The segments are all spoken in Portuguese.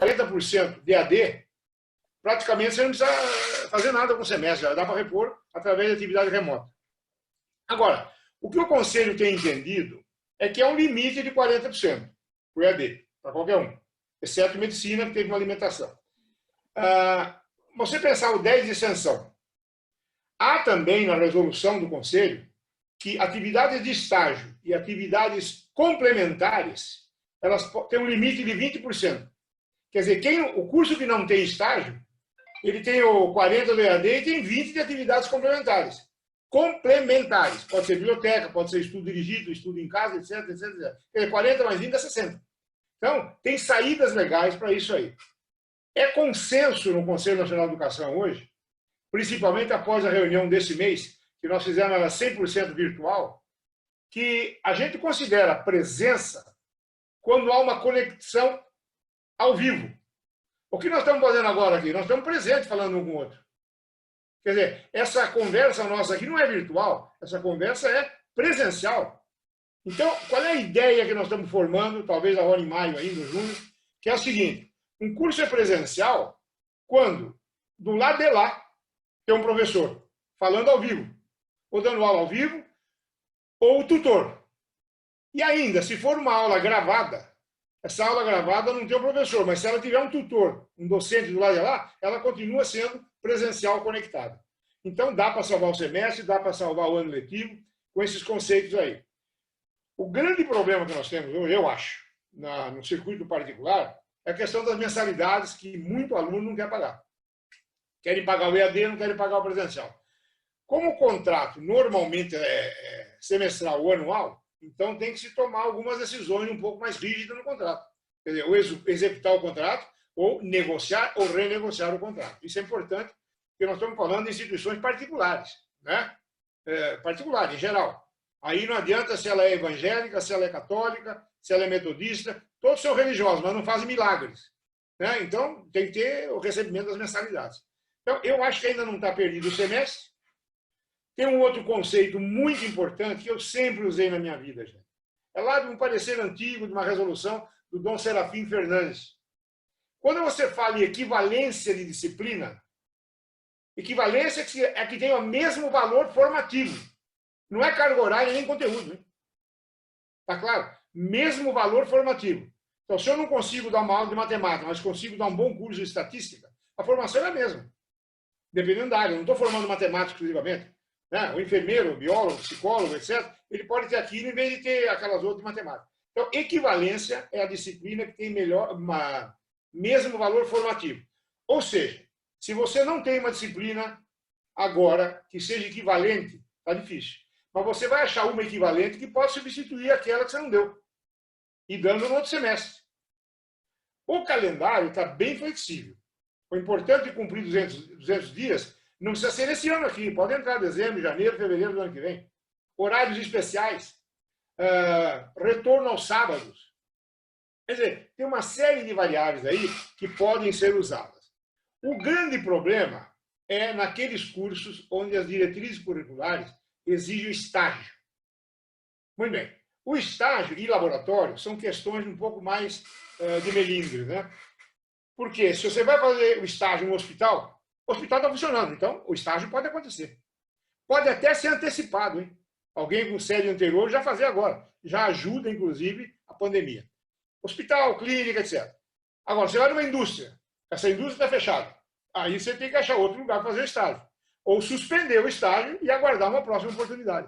40% de AD, praticamente você não precisa fazer nada com o semestre, já dá para repor através de atividade remota. Agora, o que o Conselho tem entendido é que é um limite de 40% por EAD, para qualquer um, exceto medicina, que teve uma limitação. Você pensar o 10 de extensão. Há também na resolução do Conselho que atividades de estágio e atividades complementares, elas têm um limite de 20%. Quer dizer, o curso que não tem estágio, ele tem o 40 do EAD e tem 20 de atividades complementares. Complementares. Pode ser biblioteca, pode ser estudo dirigido, estudo em casa, etc, etc, etc. Quer dizer, 40 mais 20 é 60. Então, tem saídas legais para isso aí. É consenso no Conselho Nacional de Educação hoje, principalmente após a reunião desse mês, que nós fizemos ela 100% virtual, que a gente considera presença quando há uma conexão ao vivo. O que nós estamos fazendo agora aqui? Nós estamos presentes falando um com o outro. Quer dizer, essa conversa nossa aqui não é virtual, essa conversa é presencial. Então, qual é a ideia que nós estamos formando, talvez agora em maio, ainda, junho, que é o seguinte: um curso é presencial quando, do lado de lá, tem um professor falando ao vivo, ou dando aula ao vivo, ou o tutor. E ainda, se for uma aula gravada, essa aula gravada não tem o professor, mas se ela tiver um tutor, um docente do lado de lá, ela continua sendo presencial conectada. Então, dá para salvar o semestre, dá para salvar o ano letivo, com esses conceitos aí. O grande problema que nós temos hoje, eu acho, no circuito particular, é a questão das mensalidades que muito aluno não quer pagar. Querem pagar o EAD, não querem pagar o presencial. Como o contrato normalmente é semestral ou anual, então tem que se tomar algumas decisões um pouco mais rígidas no contrato. Quer dizer, ou executar o contrato, ou negociar ou renegociar o contrato. Isso é importante, porque nós estamos falando de instituições particulares, né? Particulares, em geral. Aí não adianta se ela é evangélica, se ela é católica, se ela é metodista, todos são religiosos, mas não fazem milagres, né? Então, tem que ter o recebimento das mensalidades. Então, eu acho que ainda não está perdido o semestre. Tem um outro conceito muito importante que eu sempre usei na minha vida, gente. É lá de um parecer antigo, de uma resolução do Dom Serafim Fernandes. Quando você fala em equivalência de disciplina, equivalência é que tem o mesmo valor formativo. Não é carga horária nem conteúdo. Está claro? Mesmo valor formativo. Então, se eu não consigo dar uma aula de matemática, mas consigo dar um bom curso de estatística, a formação é a mesma. Dependendo da área. Eu não estou formando matemática exclusivamente. Né? O enfermeiro, o biólogo, o psicólogo, etc., ele pode ter aquilo em vez de ter aquelas outras de matemática. Então, equivalência é a disciplina que tem mesmo valor formativo. Ou seja, se você não tem uma disciplina agora que seja equivalente, está difícil. Mas você vai achar uma equivalente que pode substituir aquela que você não deu. E dando no outro semestre. O calendário está bem flexível. O importante é cumprir 200 dias. Não precisa ser esse ano aqui. Pode entrar em dezembro, janeiro, fevereiro do ano que vem. Horários especiais. Retorno aos sábados. Quer dizer, tem uma série de variáveis aí que podem ser usadas. O grande problema é naqueles cursos onde as diretrizes curriculares exigem o estágio. Muito bem. O estágio e laboratório são questões um pouco mais de melindre, né? Porque se você vai fazer o estágio no hospital, o hospital está funcionando, então o estágio pode acontecer. Pode até ser antecipado, hein? Alguém com série anterior já fazer agora. Já ajuda, inclusive, a pandemia. Hospital, clínica, etc. Agora, você vai numa indústria, essa indústria está fechada. Aí você tem que achar outro lugar para fazer o estágio. Ou suspender o estágio e aguardar uma próxima oportunidade.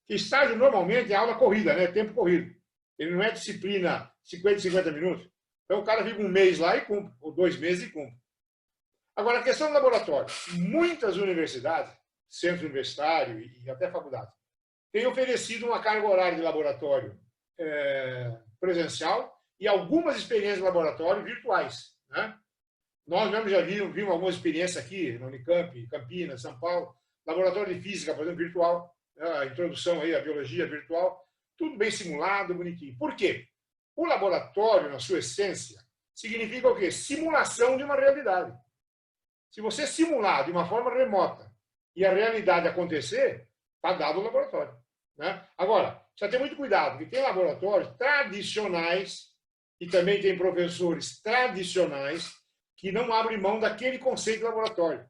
Porque estágio normalmente é aula corrida, né? Tempo corrido. Ele não é disciplina 50 minutos. Então o cara fica um mês lá e cumpre, ou 2 meses e cumpre. Agora, a questão do laboratório. Muitas universidades, centro universitário e até faculdade, têm oferecido uma carga horária de laboratório presencial e algumas experiências de laboratório virtuais, né? Nós mesmo já vimos algumas experiências aqui, na Unicamp, Campinas, São Paulo, laboratório de física, por exemplo, virtual, a introdução aí à biologia virtual, tudo bem simulado, bonitinho. Por quê? O laboratório, na sua essência, significa o quê? Simulação de uma realidade. Se você simular de uma forma remota e a realidade acontecer, está dado o laboratório, né? Agora, precisa ter muito cuidado, porque tem laboratórios tradicionais e também tem professores tradicionais que não abrem mão daquele conceito de laboratório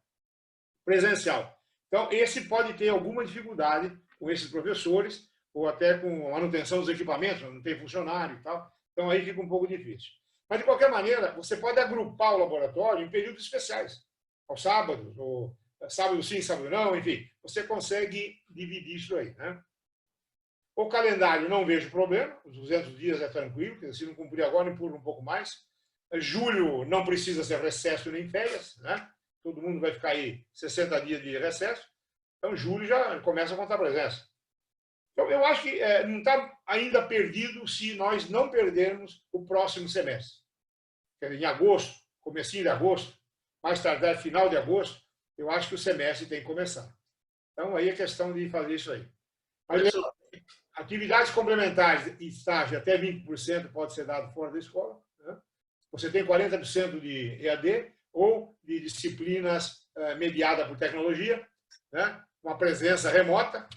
presencial. Então, esse pode ter alguma dificuldade com esses professores, ou até com a manutenção dos equipamentos, não tem funcionário e tal. Então, aí fica um pouco difícil. Mas, de qualquer maneira, você pode agrupar o laboratório em períodos especiais, aos sábados, ou sábado sim, sábado não, enfim, você consegue dividir isso aí, né? O calendário, não vejo problema, os 200 dias é tranquilo, se não cumprir agora, empurra um pouco mais. Julho não precisa ser recesso nem férias, né? Todo mundo vai ficar aí 60 dias de recesso, então julho já começa a contar presença. Então, eu acho que não está ainda perdido se nós não perdermos o próximo semestre. Em agosto, comecinho de agosto, mais tardar final de agosto, eu acho que o semestre tem que começar. Então, aí é questão de fazer isso aí. Mas, atividades complementares e estágio até 20% pode ser dado fora da escola. Né? Você tem 40% de EAD ou de disciplinas mediadas por tecnologia, né? Uma presença remota.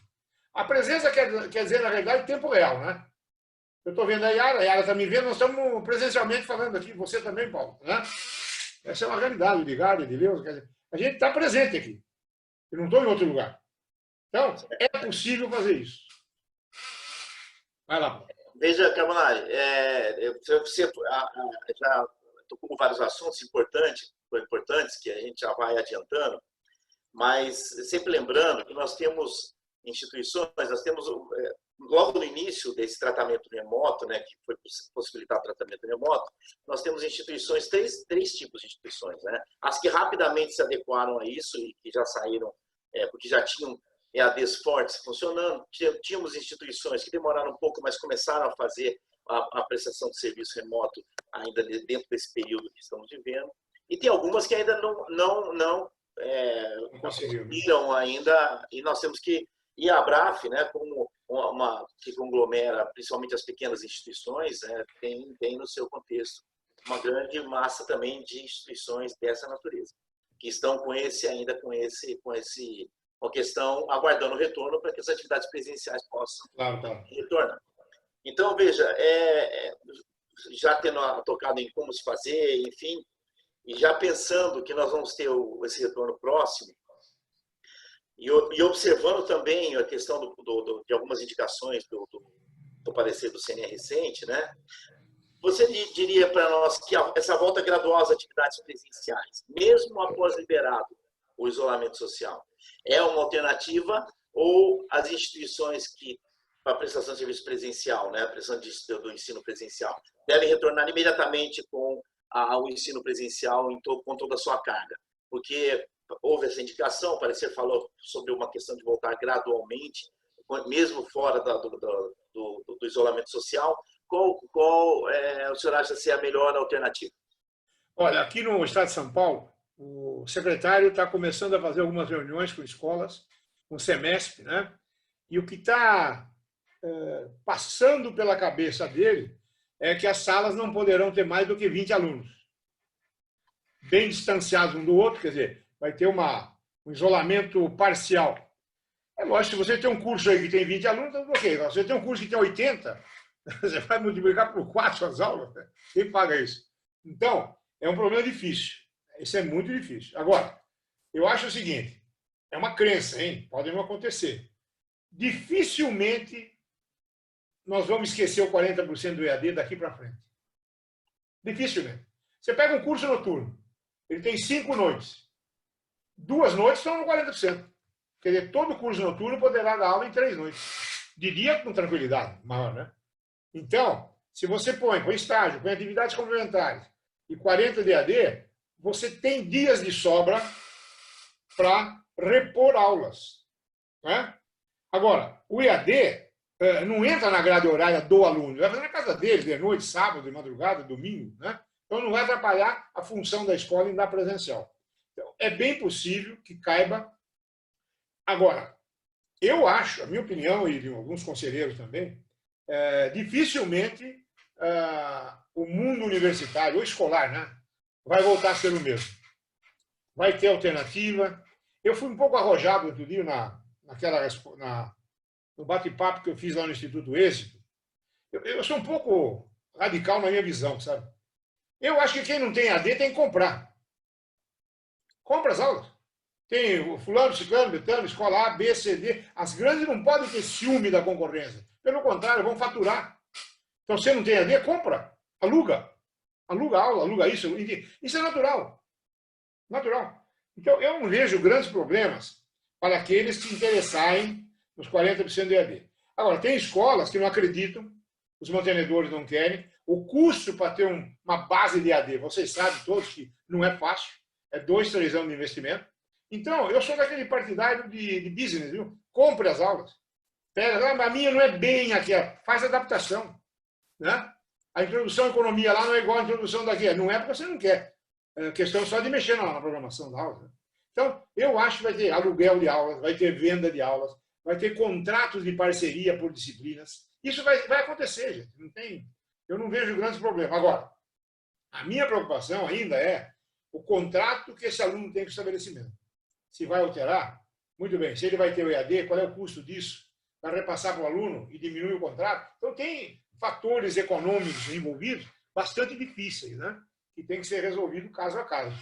A presença quer dizer, na realidade, tempo real, né? Eu estou vendo a Yara está me vendo, nós estamos presencialmente falando aqui, você também, Paulo, né? Essa é uma realidade de Gália, de Deus. A gente está presente aqui. Eu não estou em outro lugar. Então, é possível fazer isso. Vai lá, Paulo. Veja, Carbonari, você já tocou vários assuntos importantes que a gente já vai adiantando, mas sempre lembrando que nós temos instituições, nós temos, logo no início desse tratamento remoto, né, que foi possibilitar o tratamento remoto, nós temos instituições, três tipos de instituições, né? As que rapidamente se adequaram a isso e que já saíram, porque já tinham EADs fortes funcionando, tínhamos instituições que demoraram um pouco, mas começaram a fazer a prestação de serviço remoto ainda dentro desse período que estamos vivendo, e tem algumas que ainda não conseguiram ainda, e nós temos que, e a Abraf, né, como que conglomera principalmente as pequenas instituições, né, tem no seu contexto uma grande massa também de instituições dessa natureza, que estão com a questão aguardando o retorno para que as atividades presenciais possam retornar. Então, veja, já tendo tocado em como se fazer, enfim, e já pensando que nós vamos ter esse retorno próximo, e observando também a questão de algumas indicações do parecer do CNE recente, né? Você diria para nós que essa volta gradual às atividades presenciais, mesmo após liberado o isolamento social, é uma alternativa, ou as instituições que, para a prestação de serviço presencial, né, a prestação do ensino presencial, devem retornar imediatamente com o ensino presencial com toda a sua carga? Porque houve essa indicação, o parecer falou sobre uma questão de voltar gradualmente, mesmo fora do isolamento social. Qual o senhor acha ser a melhor alternativa? Olha, aqui no estado de São Paulo, o secretário está começando a fazer algumas reuniões com escolas, com o SEMESP, né? E o que está passando pela cabeça dele é que as salas não poderão ter mais do que 20 alunos, bem distanciados um do outro, quer dizer, vai ter um isolamento parcial. É lógico, se você tem um curso aí que tem 20 alunos, então, ok. Se você tem um curso que tem 80, você vai multiplicar por 4 as aulas, né? Quem paga isso? Então, é um problema difícil. Isso é muito difícil. Agora, eu acho o seguinte, é uma crença, hein? Pode não acontecer. Dificilmente nós vamos esquecer o 40% do EAD daqui para frente. Dificilmente. Você pega um curso noturno, ele tem 5 noites. 2 noites estão no 40%. Quer dizer, todo curso noturno poderá dar aula em 3 noites. De dia, com tranquilidade maior, né? Então, se você põe estágio, põe atividades complementares e 40 de EAD, você tem dias de sobra para repor aulas. Né? Agora, o EAD não entra na grade horária do aluno, vai fazer na casa dele, de noite, sábado, de madrugada, domingo. Né? Então, não vai atrapalhar a função da escola em dar presencial. Então, é bem possível que caiba. Agora, eu acho, a minha opinião, e de alguns conselheiros também, dificilmente o mundo universitário, ou escolar, né, vai voltar a ser o mesmo. Vai ter alternativa. Eu fui um pouco arrojado outro dia no bate-papo que eu fiz lá no Instituto Êxito. Eu sou um pouco radical na minha visão, sabe? Eu acho que quem não tem AD tem que comprar. Compra as aulas. Tem o fulano, ciclano, betano, escola A, B, C, D. As grandes não podem ter ciúme da concorrência. Pelo contrário, vão faturar. Então, você não tem AD, compra. Aluga. Aluga aula, aluga isso. Isso é natural. Natural. Então, eu não vejo grandes problemas para aqueles que se interessarem nos 40% de AD. Agora, tem escolas que não acreditam, os mantenedores não querem. O custo para ter uma base de AD, vocês sabem todos que não é fácil. É 2, 3 anos de investimento. Então, eu sou daquele partidário de business, viu? Compre as aulas. Pega, a minha não é bem aqui, faz adaptação. Né? A introdução à economia lá não é igual à introdução daqui. Não é porque você não quer. É questão só de mexer na programação da aula. Então, eu acho que vai ter aluguel de aulas, vai ter venda de aulas, vai ter contratos de parceria por disciplinas. Isso vai acontecer, gente. Eu não vejo grandes problemas. Agora, a minha preocupação ainda é o contrato que esse aluno tem com o estabelecimento. Se vai alterar, muito bem. Se ele vai ter o EAD, qual é o custo disso? Vai repassar para o aluno e diminuir o contrato? Então, tem fatores econômicos envolvidos bastante difíceis, né? Que tem que ser resolvido caso a caso.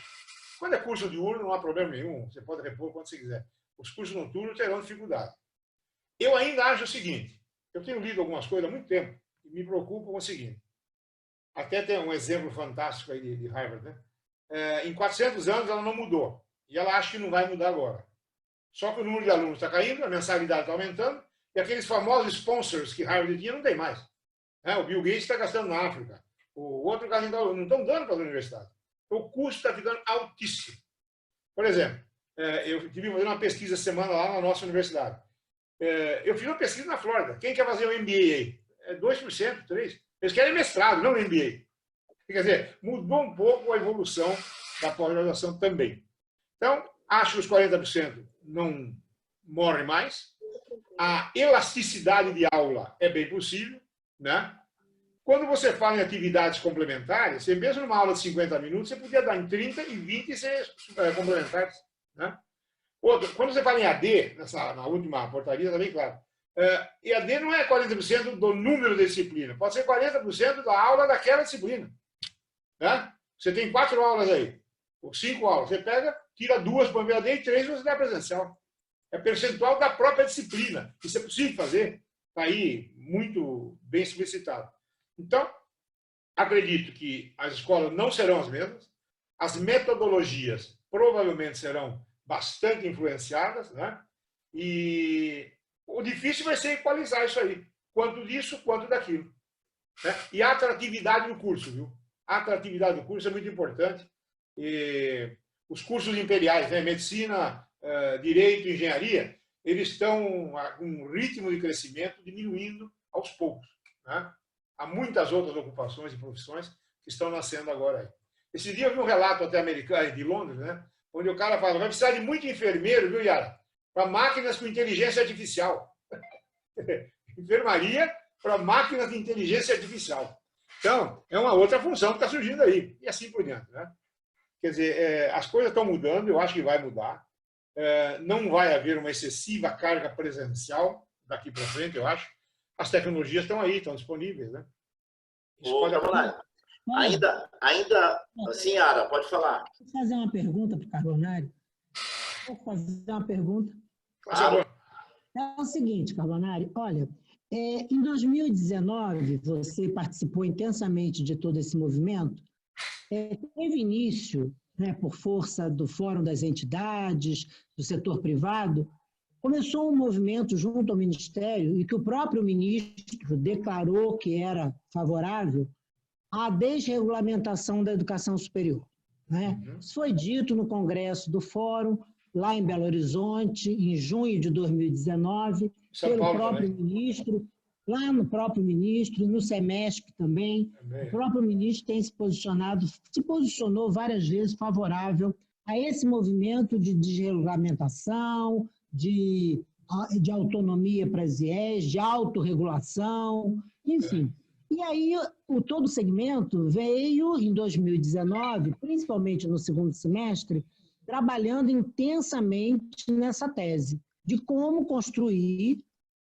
Quando é curso diurno, não há problema nenhum. Você pode repor quando você quiser. Os cursos noturnos terão dificuldade. Eu ainda acho o seguinte. Eu tenho lido algumas coisas há muito tempo e me preocupo com o seguinte. Até tem um exemplo fantástico aí de Harvard, né? Em 400 anos ela não mudou. E ela acha que não vai mudar agora. Só que o número de alunos está caindo, a mensalidade está aumentando, e aqueles famosos sponsors que Harvard tinha não tem mais. O Bill Gates está gastando na África. O outro cara não estão dando para a universidade. O custo está ficando altíssimo. Por exemplo, eu tive fazendo uma pesquisa semana lá na nossa universidade. Eu fiz uma pesquisa na Flórida. Quem quer fazer um MBA aí? 2%, 3%. Eles querem mestrado, não MBA. Quer dizer, mudou um pouco a evolução da pós-graduação também. Então, acho que os 40% não morrem mais. A elasticidade de aula é bem possível, né? Quando você fala em atividades complementares, você mesmo numa aula de 50 minutos, você podia dar em 30 e 20 e ser complementares, né? Outro, quando você fala em AD, na última portaria, está bem claro. EAD não é 40% do número de disciplina, pode ser 40% da aula daquela disciplina. Né? Você tem 4 aulas aí, ou 5 aulas, você pega, tira 2 para o EAD e 3 você dá presencial. É percentual da própria disciplina. Isso é possível fazer, está aí muito bem explicitado. Então, acredito que as escolas não serão as mesmas, as metodologias provavelmente serão bastante influenciadas, né? E o difícil vai ser equalizar isso aí, quanto disso, quanto daquilo. Né? E a atratividade do curso, viu? A atratividade do curso é muito importante. E os cursos imperiais, né? Medicina, Direito e Engenharia, eles estão com um ritmo de crescimento diminuindo aos poucos. Né? Há muitas outras ocupações e profissões que estão nascendo agora aí. Esse dia eu vi um relato até americano, de Londres, né? Onde o cara fala, vai precisar de muito enfermeiro, viu, Yara? Para máquinas com inteligência artificial. Enfermaria para máquinas de inteligência artificial. Então, é uma outra função que está surgindo aí. E assim por diante. Né? Quer dizer, as coisas estão mudando, eu acho que vai mudar. Não vai haver uma excessiva carga presencial daqui para frente, eu acho. As tecnologias estão aí, estão disponíveis. Né? Ainda assim, Yara, pode falar. Vou fazer uma pergunta para o Carbonari. Claro. É o seguinte, Carbonari, olha, em 2019, você participou intensamente de todo esse movimento, teve início, né, por força do Fórum das Entidades, do setor privado, começou um movimento junto ao Ministério e que o próprio ministro declarou que era favorável à desregulamentação da educação superior. Né? Isso foi dito no Congresso do Fórum, lá em Belo Horizonte, em junho de 2019, pelo próprio ministro, lá no próprio ministro, no SEMESC também. O próprio ministro tem se posicionou várias vezes favorável a esse movimento de desregulamentação, de autonomia para as IES, de autorregulação, enfim. E aí, todo o segmento veio, em 2019, principalmente no segundo semestre, trabalhando intensamente nessa tese de como construir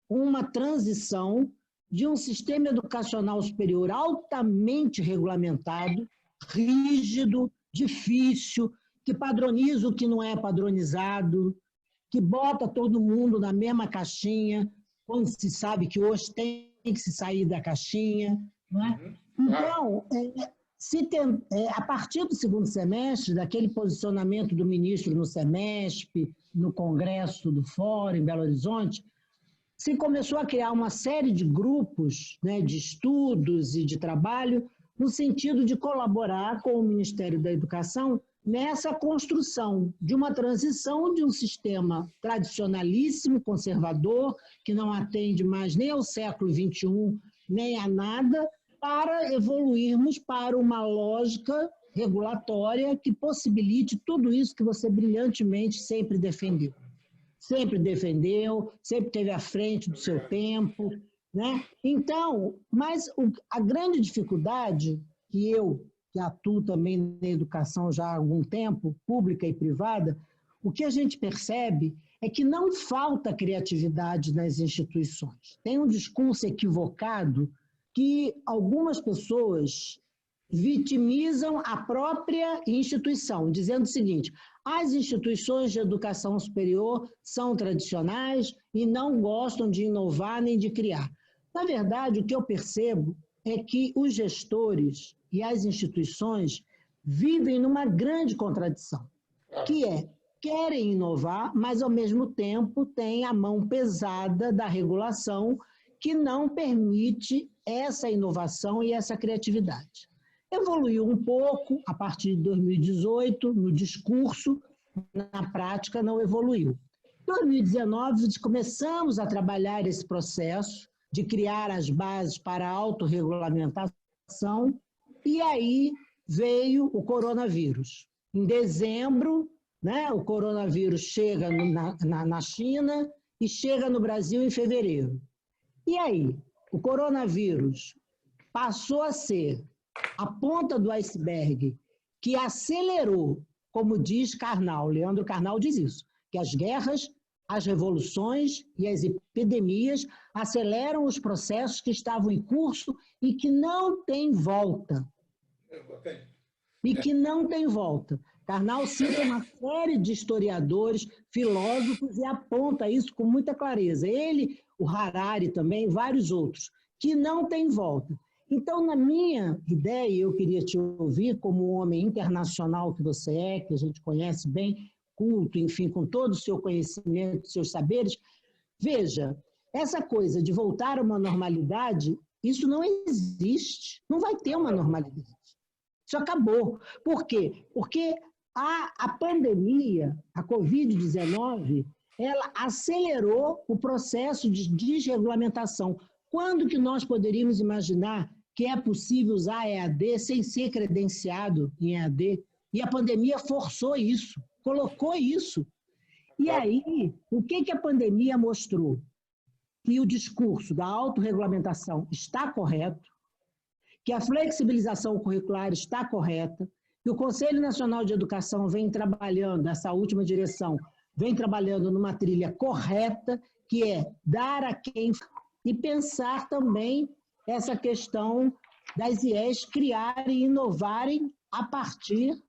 uma transição de um sistema educacional superior altamente regulamentado, rígido, difícil, que padroniza o que não é padronizado, que bota todo mundo na mesma caixinha, quando se sabe que hoje tem que se sair da caixinha. Não é? Então, a partir do segundo semestre, daquele posicionamento do ministro no SEMESP, no Congresso do Fórum, em Belo Horizonte, se começou a criar uma série de grupos, né, de estudos e de trabalho no sentido de colaborar com o Ministério da Educação nessa construção de uma transição de um sistema tradicionalíssimo, conservador, que não atende mais nem ao século XXI, nem a nada, para evoluirmos para uma lógica regulatória que possibilite tudo isso que você brilhantemente sempre defendeu. Sempre defendeu, sempre esteve à frente do seu tempo, né? Então, mas a grande dificuldade que atuo também na educação já há algum tempo, pública e privada, o que a gente percebe é que não falta criatividade nas instituições. Tem um discurso equivocado que algumas pessoas vitimizam a própria instituição, dizendo o seguinte: as instituições de educação superior são tradicionais e não gostam de inovar nem de criar. Na verdade, o que eu percebo é que os gestores e as instituições vivem numa grande contradição, que é, querem inovar, mas, ao mesmo tempo, têm a mão pesada da regulação que não permite essa inovação e essa criatividade. Evoluiu um pouco a partir de 2018, no discurso, na prática não evoluiu. Em 2019, começamos a trabalhar esse processo de criar as bases para a autorregulamentação, e aí veio o coronavírus. Em dezembro, né, o coronavírus chega na China e chega no Brasil em fevereiro. E aí, o coronavírus passou a ser a ponta do iceberg que acelerou, como diz Karnal, Leandro Carnal diz isso, que as guerras, as revoluções e as epidemias aceleram os processos que estavam em curso e que não tem volta. Karnal cita uma série de historiadores, filósofos, e aponta isso com muita clareza. Ele, o Harari também, vários outros, que não tem volta. Então, na minha ideia, eu queria te ouvir como um homem internacional que você é, que a gente conhece bem, culto, enfim, com todo o seu conhecimento, seus saberes. Veja, essa coisa de voltar a uma normalidade, isso não existe. Não vai ter uma normalidade. Isso acabou. Por quê? Porque a pandemia, a Covid-19, ela acelerou o processo de desregulamentação. Quando que nós poderíamos imaginar que é possível usar EAD sem ser credenciado em EAD? E a pandemia forçou isso, colocou isso. E aí, o que a pandemia mostrou? Que o discurso da autorregulamentação está correto, que a flexibilização curricular está correta, que o Conselho Nacional de Educação vem trabalhando, essa última direção, vem trabalhando numa trilha correta, que é dar a quem... E pensar também essa questão das IES criarem e inovarem a partir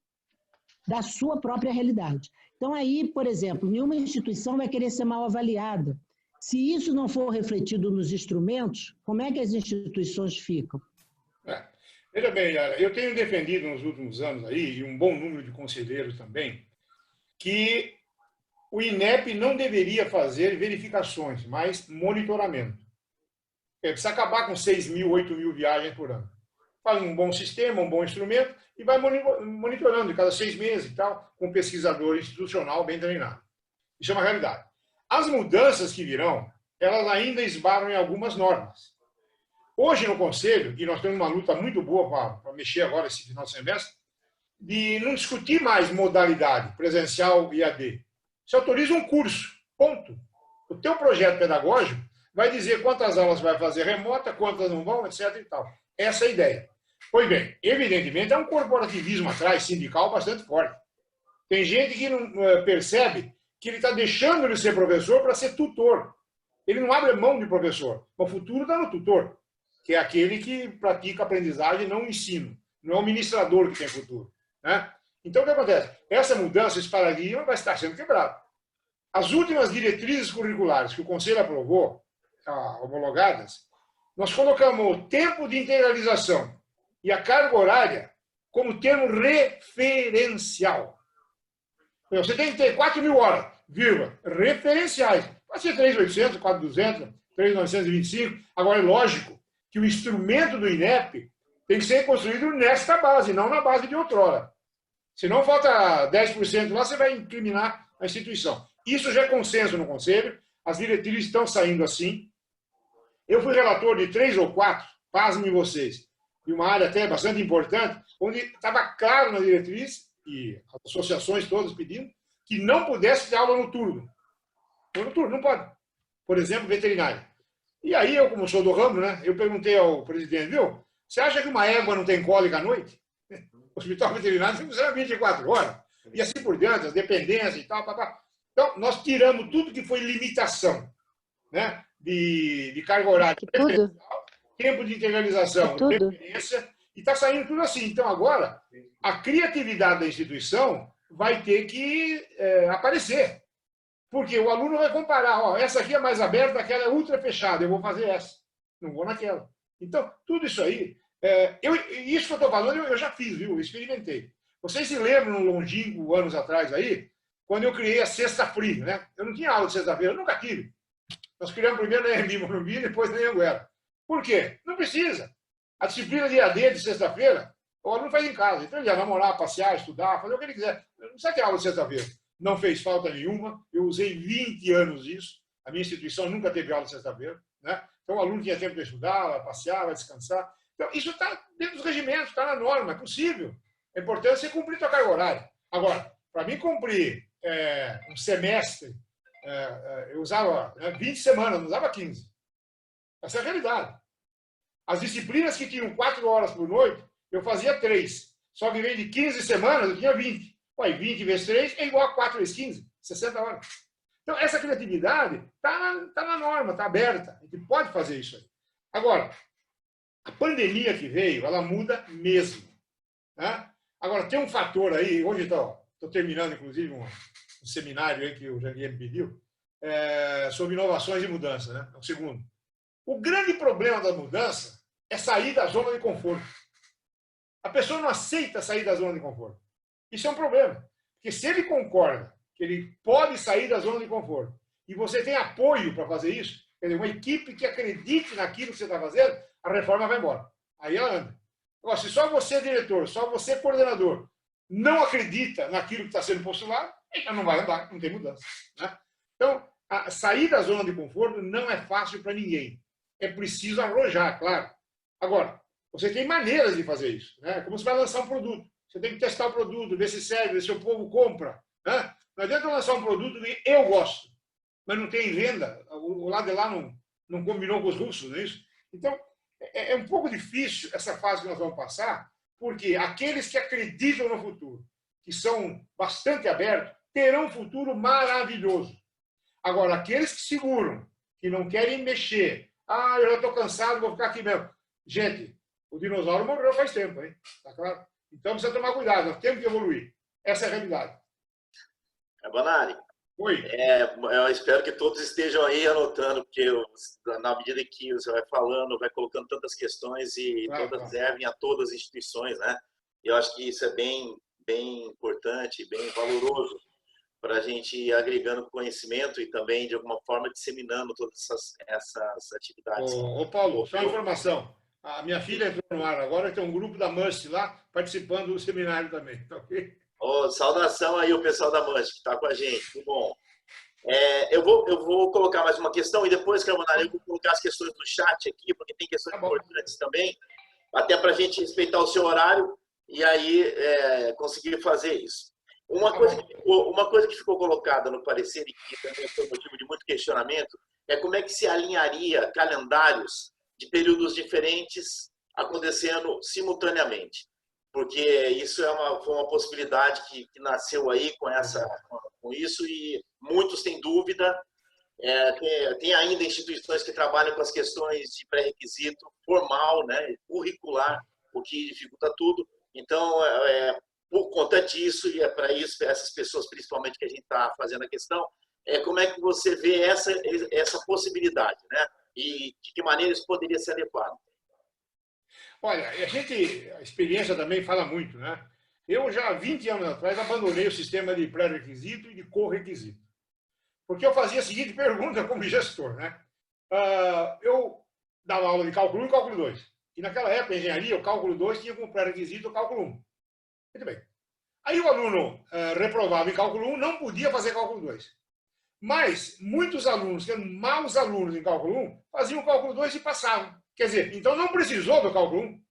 da sua própria realidade. Então, aí, por exemplo, nenhuma instituição vai querer ser mal avaliada. Se isso não for refletido nos instrumentos, como é que as instituições ficam? Veja bem, Yara, eu tenho defendido nos últimos anos aí, e um bom número de conselheiros também, que o INEP não deveria fazer verificações, mas monitoramento. Precisa acabar com 6.000, 8.000 viagens por ano. Faz um bom sistema, um bom instrumento e vai monitorando de cada 6 meses e tal, com um pesquisador institucional bem treinado. Isso é uma realidade. As mudanças que virão, elas ainda esbarram em algumas normas. Hoje no Conselho, e nós temos uma luta muito boa para mexer agora esse final de semestre, de não discutir mais modalidade, presencial e AD. Você autoriza um curso, ponto. O teu projeto pedagógico vai dizer quantas aulas vai fazer remota, quantas não vão, etc. e tal. Essa é a ideia. Pois bem, evidentemente, é um corporativismo atrás, sindical, bastante forte. Tem gente que não percebe que ele está deixando de ser professor para ser tutor. ele não abre mão de professor. O futuro está no tutor, que é aquele que pratica aprendizagem, não ensino. Não é o ministrador que tem futuro. Né? Então, o que acontece? Essa mudança, esse paradigma vai estar sendo quebrado. As últimas diretrizes curriculares que o Conselho aprovou, homologadas, nós colocamos o tempo de integralização e a carga horária como termo referencial. Você tem que ter 4.000 horas, vírgula, referenciais. Pode ser 3.800, 4.200, 3.925. Agora, é lógico que o instrumento do INEP tem que ser construído nesta base, não na base de outrora. Se não falta 10% lá, você vai incriminar a instituição. Isso já é consenso no Conselho, as diretrizes estão saindo assim. Eu fui relator de 3 ou 4, pasmem vocês, de uma área até bastante importante, onde estava claro na diretriz, e as associações todas pedindo, que não pudesse ter aula noturno. Noturno, não pode. Por exemplo, veterinário. E aí, eu, como sou do ramo, né, eu perguntei ao presidente, viu, você acha que uma égua não tem cólica à noite? O hospital veterinário funciona 24 horas. E assim por diante, as dependências e tal. Então, nós tiramos tudo que foi limitação, né, de carga horária, tempo de integralização, dependência, e está saindo tudo assim. Então, agora, a criatividade da instituição vai ter que aparecer. Porque o aluno vai comparar, ó, essa aqui é mais aberta, aquela é ultra fechada, eu vou fazer essa, não vou naquela. Então, tudo isso aí, isso que eu estou falando, eu já fiz, viu? Eu experimentei. Vocês se lembram, longínquo, anos atrás aí, quando eu criei a Sexta Free, né? Eu não tinha aula de sexta-feira, eu nunca tive. Nós criamos primeiro na Embi Morumbi, depois na Anhanguera. Por quê? Não precisa. A disciplina de AD de sexta-feira, o aluno faz em casa. Então ele ia namorar, passear, estudar, fazer o que ele quiser. Não precisa ter aula de sexta-feira. Não fez falta nenhuma. Eu usei 20 anos isso. A minha instituição nunca teve aula de sexta-feira. Né? Então o aluno tinha tempo para estudar, passear, descansar. Então isso está dentro dos regimentos, está na norma, é possível. É importante você cumprir sua carga horária. Agora, para mim cumprir um semestre, eu usava 20 semanas, não usava 15. Essa é a realidade. As disciplinas que tinham 4 horas por noite, eu fazia 3. Só que em vez de 15 semanas, eu tinha 20. Ué, 20 vezes 3 é igual a 4 vezes 15, 60 horas. Então, essa criatividade está na norma, está aberta. A gente pode fazer isso aí. Agora, a pandemia que veio, ela muda mesmo. Né? Agora, tem um fator aí, hoje estou terminando, inclusive, um seminário aí que o Janguier me pediu, sobre inovações e mudança, né? É o segundo. O grande problema da mudança é sair da zona de conforto. A pessoa não aceita sair da zona de conforto. Isso é um problema. Porque se ele concorda que ele pode sair da zona de conforto e você tem apoio para fazer isso, quer dizer, uma equipe que acredite naquilo que você está fazendo, a reforma vai embora. Aí ela anda. Agora, se só você, diretor, só você, coordenador, não acredita naquilo que está sendo postulado, então não vai andar, não tem mudança. Né? Então, sair da zona de conforto não é fácil para ninguém. É preciso arrojar, claro. Agora, você tem maneiras de fazer isso. Né? Como você vai lançar um produto. Você tem que testar o produto, ver se serve, ver se o povo compra. Né? Não adianta lançar um produto que eu gosto, mas não tem venda. O lado de lá não combinou com os russos, não é isso? Então, é um pouco difícil essa fase que nós vamos passar, porque aqueles que acreditam no futuro, que são bastante abertos, terão um futuro maravilhoso. Agora, aqueles que seguram, que não querem mexer, eu já estou cansado, vou ficar aqui mesmo. Gente, o dinossauro morreu faz tempo, hein? Tá claro? Então precisa tomar cuidado, nós temos que evoluir. Essa é a realidade. Bonari, oi. Eu espero que todos estejam aí anotando, porque na medida que você vai falando, vai colocando tantas questões e todas servem a todas as instituições, né? Eu acho que isso é bem importante, bem valoroso para a gente ir agregando conhecimento e também, de alguma forma, disseminando todas essas atividades. Ô Paulo, só uma informação. A minha filha entrou no ar agora, tem um grupo da MUST lá, participando do seminário também. Tá ok? Saudação aí o pessoal da MUST, que está com a gente. Que bom. Eu vou colocar mais uma questão e depois, Carbonari, eu vou colocar as questões no chat aqui, porque tem questões importantes também, até para a gente respeitar o seu horário e aí conseguir fazer isso. Uma coisa que ficou colocada no parecer e que também foi motivo de muito questionamento é como é que se alinharia calendários de períodos diferentes acontecendo simultaneamente. Porque isso foi uma possibilidade que nasceu aí com isso e muitos têm dúvida Tem ainda instituições que trabalham com as questões de pré-requisito formal, né, curricular, o que dificulta tudo. Então, por conta disso, e é para isso, para essas pessoas principalmente que a gente está fazendo a questão, como é que você vê essa possibilidade, né? E de que maneira isso poderia ser adequado? Olha, a experiência também fala muito, né? Eu já há 20 anos atrás abandonei o sistema de pré-requisito e de co-requisito. Porque eu fazia a seguinte pergunta como gestor, né? Eu dava aula de cálculo 1 e cálculo 2. E naquela época, em engenharia, o cálculo 2 tinha como pré-requisito o cálculo 1. Muito bem. Aí o aluno reprovava em cálculo 1, não podia fazer cálculo 2. Mas muitos alunos, que eram maus alunos em cálculo 1, faziam o cálculo 2 e passavam. Quer dizer, então não precisou do cálculo 1.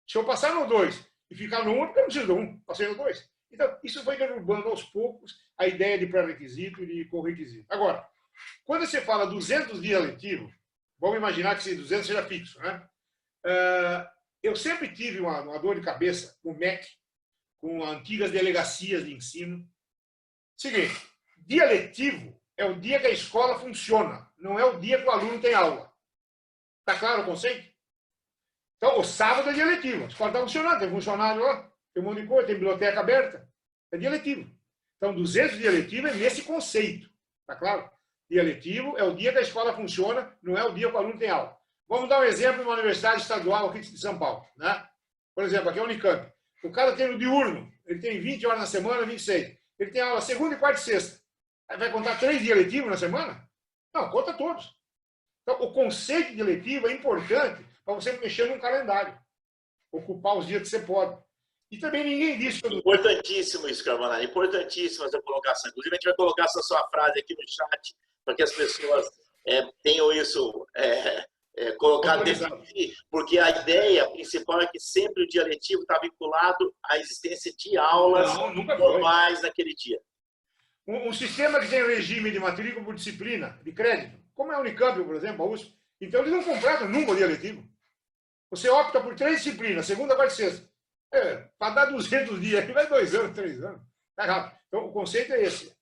Se eu passar no 2 e ficar no 1, porque eu não preciso do 1, passei no 2. Então, isso foi derrubando aos poucos a ideia de pré-requisito e de co-requisito. Agora, quando você fala 200 dias letivos, vamos imaginar que esse 200 seja fixo, né? Eu sempre tive uma dor de cabeça com o MEC, com antigas delegacias de ensino. Seguinte, dia letivo é o dia que a escola funciona, não é o dia que o aluno tem aula. Está claro o conceito? Então, o sábado é dia letivo. A escola está funcionando, tem funcionário lá, tem um monte de coisa, tem biblioteca aberta. É dia letivo. Então, 200 dias letivos é nesse conceito. Está claro? Dia letivo é o dia que a escola funciona, não é o dia que o aluno tem aula. Vamos dar um exemplo de uma universidade estadual aqui de São Paulo. Né? Por exemplo, aqui é a Unicamp. O cara tem no diurno, ele tem 20 horas na semana, 26. Ele tem aula segunda, quarta e sexta. Aí vai contar 3 dias letivos na semana? Não, conta todos. Então, o conceito de letivo é importante para você mexer num calendário. Ocupar os dias que você pode. E também ninguém disse... Importantíssimo isso, Carbonari. Importantíssima essa colocação. Inclusive, a gente vai colocar essa sua frase aqui no chat para que as pessoas tenham isso colocado dentro de si, porque a ideia principal é que sempre o dia letivo está vinculado à existência de aulas normais naquele dia. Um sistema que tem regime de matrícula por disciplina, de crédito, como é a Unicamp, por exemplo, a USP, então eles não compraram nunca o dia letivo. Você opta por 3 disciplinas, segunda, quarta e sexta. Para dar 200 dias, aí vai 2 anos, 3 anos. Tá errado. Então, o conceito é esse.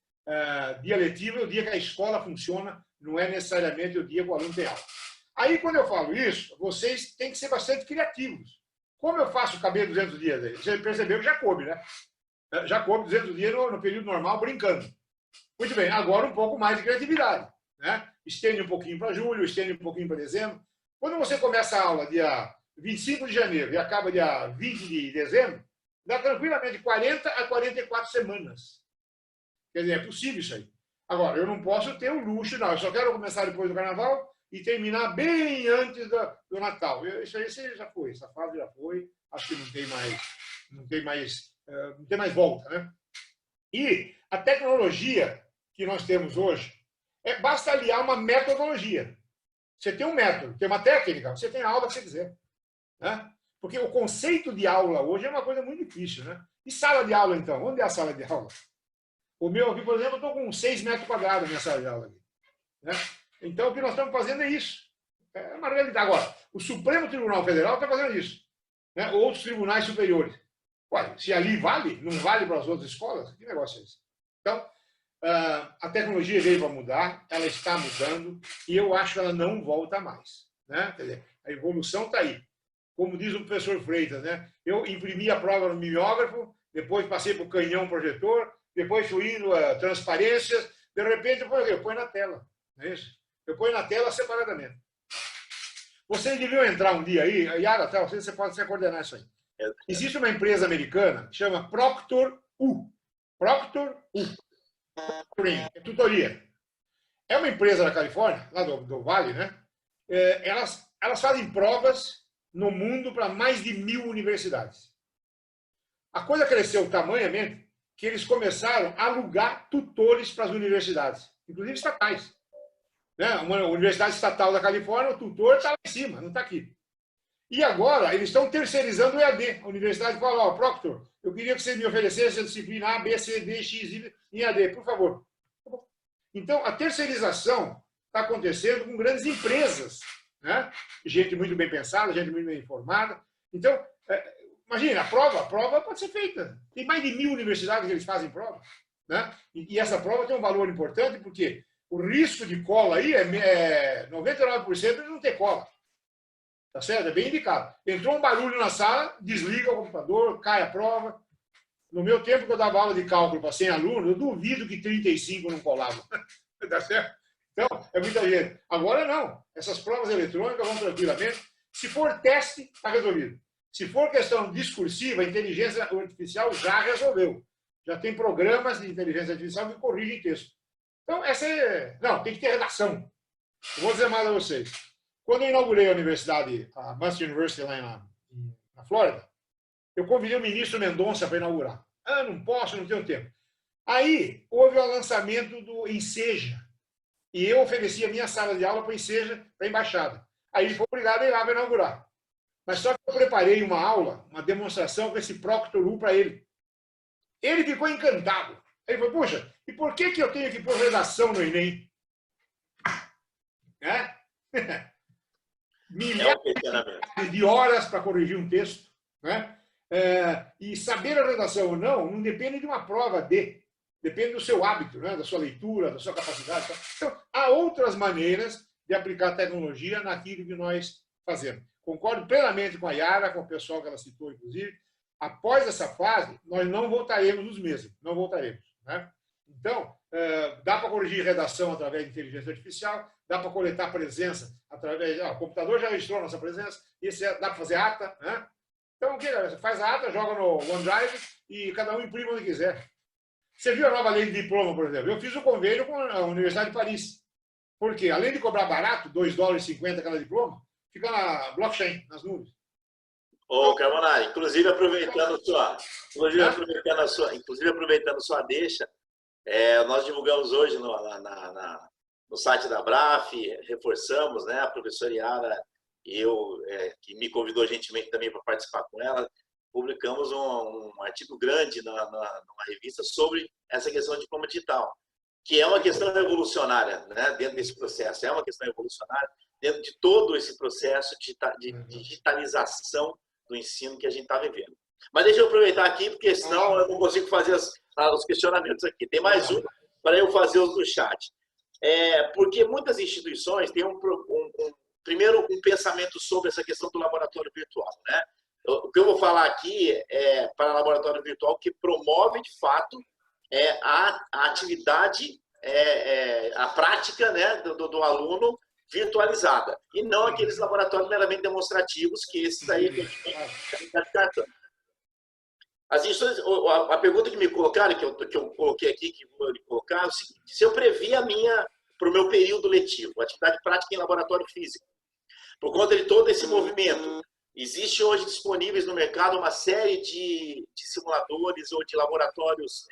Dia letivo é o dia que a escola funciona, não é necessariamente o dia que o aluno tem aula. Aí, quando eu falo isso, vocês têm que ser bastante criativos. Como eu faço caber 200 dias aí? Você percebeu que já coube, né? Já coube 200 dias no período normal, brincando. Muito bem, agora um pouco mais de criatividade. Né? Estende um pouquinho para julho, estende um pouquinho para dezembro. Quando você começa a aula dia 25 de janeiro e acaba dia 20 de dezembro, dá tranquilamente 40 a 44 semanas. Quer dizer, é possível isso aí. Agora, eu não posso ter o luxo, não. Eu só quero começar depois do carnaval e terminar bem antes do Natal. Isso aí já foi, essa fase já foi. Acho que não tem mais volta, né? E a tecnologia que nós temos hoje, basta aliar uma metodologia. Você tem um método, tem uma técnica, você tem a aula que você quiser. Né? Porque o conceito de aula hoje é uma coisa muito difícil. Né? E sala de aula, então? Onde é a sala de aula? O meu aqui, por exemplo, eu estou com 6 metros quadrados na minha sala de aula. Aqui, né? Então, o que nós estamos fazendo é isso. É uma realidade. Agora, o Supremo Tribunal Federal está fazendo isso. Né? Outros tribunais superiores. Ué, se ali vale, não vale para as outras escolas? Que negócio é esse? Então, a tecnologia veio para mudar, ela está mudando, e eu acho que ela não volta mais. Né? Quer dizer, a evolução está aí. Como diz o professor Freitas, né? Eu imprimi a prova no mimeógrafo, depois passei para o canhão projetor, depois fui indo a transparências, de repente eu ponho na tela. Não é isso? Eu ponho na tela separadamente. Vocês deviam entrar um dia aí, Yara, você pode coordenar isso aí. Existe uma empresa americana que chama Proctor U. Proctor U. É tutoria. É uma empresa da Califórnia, lá do Vale, né? Elas fazem provas no mundo para mais de 1000 universidades. A coisa cresceu tamanhamente que eles começaram a alugar tutores para as universidades, inclusive estatais. Né? Uma universidade estatal da Califórnia, o tutor está lá em cima, não está aqui. E agora eles estão terceirizando o EAD. A universidade fala, Proctor, eu queria que você me oferecesse a disciplina A, B, C, D, X, Y em EAD, por favor. Então, a terceirização está acontecendo com grandes empresas. Né? Gente muito bem pensada, gente muito bem informada. Então, imagina, a prova pode ser feita. Tem mais de 1000 universidades que eles fazem prova. Né? E essa prova tem um valor importante porque O risco de cola aí é 99% de não ter cola. Tá certo? É bem indicado. Entrou um barulho na sala, desliga o computador, cai a prova. No meu tempo que eu dava aula de cálculo para 100 alunos, eu duvido que 35 não colavam. Tá certo? Então, é muita gente. Agora não. Essas provas eletrônicas vão tranquilamente. Se for teste, está resolvido. Se for questão discursiva, a inteligência artificial já resolveu. Já tem programas de inteligência artificial que corrigem texto. Então, essa é... Não, tem que ter redação. Eu vou dizer mais a vocês. Quando eu inaugurei a universidade, a Master University lá na Flórida, eu convidei o ministro Mendonça para inaugurar. Ah, não posso, não tenho tempo. Aí, houve o lançamento do Enseja. E eu ofereci a minha sala de aula para o Enseja, para a embaixada. Aí ele foi obrigado a ir lá para inaugurar. Mas só que eu preparei uma aula, uma demonstração com esse Proctor U para ele. Ele ficou encantado. Aí ele falou, puxa, e por que eu tenho que pôr redação no Enem? Milhares de horas para corrigir um texto. Né? E saber a redação ou não depende de uma prova depende do seu hábito, né? Da sua leitura, da sua capacidade. Então, há outras maneiras de aplicar tecnologia naquilo que nós fazemos. Concordo plenamente com a Yara, com o pessoal que ela citou, inclusive. Após essa fase, nós não voltaremos os mesmos. Não voltaremos. Né? Então, dá para corrigir redação através de inteligência artificial, dá para coletar presença através... o computador já registrou a nossa presença, dá para fazer ata. Né? Então, o que? Você faz a ata, joga no OneDrive e cada um imprime onde quiser. Você viu a nova lei de diploma, por exemplo? Eu fiz um convênio com a Universidade de Paris. Por quê? Além de cobrar barato, $2,50 cada diploma, fica na blockchain, nas nuvens. Ô, Carbonari, inclusive aproveitando sua deixa, nós divulgamos hoje no site da Braf, reforçamos, né, a professora Yara e eu, que me convidou gentilmente também para participar com ela, publicamos um artigo grande numa revista sobre essa questão de diploma digital, que é uma questão revolucionária, né, dentro desse processo, é uma questão revolucionária dentro de todo esse processo de digitalização do ensino que a gente está vivendo. Mas deixa eu aproveitar aqui, porque senão eu não consigo fazer os questionamentos aqui. Tem mais um para eu fazer os do chat. Porque muitas instituições têm primeiro um pensamento sobre essa questão do laboratório virtual. Né? O que eu vou falar aqui é para laboratório virtual que promove, de fato, a atividade, a prática, né, do aluno virtualizada, e não aqueles laboratórios meramente demonstrativos, que esses aí a gente está descartando. As instituições, a pergunta que me colocaram, que eu coloquei aqui, que vou colocar, é o seguinte: se eu previ para o meu período letivo, atividade prática em laboratório físico, por conta de todo esse movimento, existe hoje disponíveis no mercado uma série de simuladores ou de laboratórios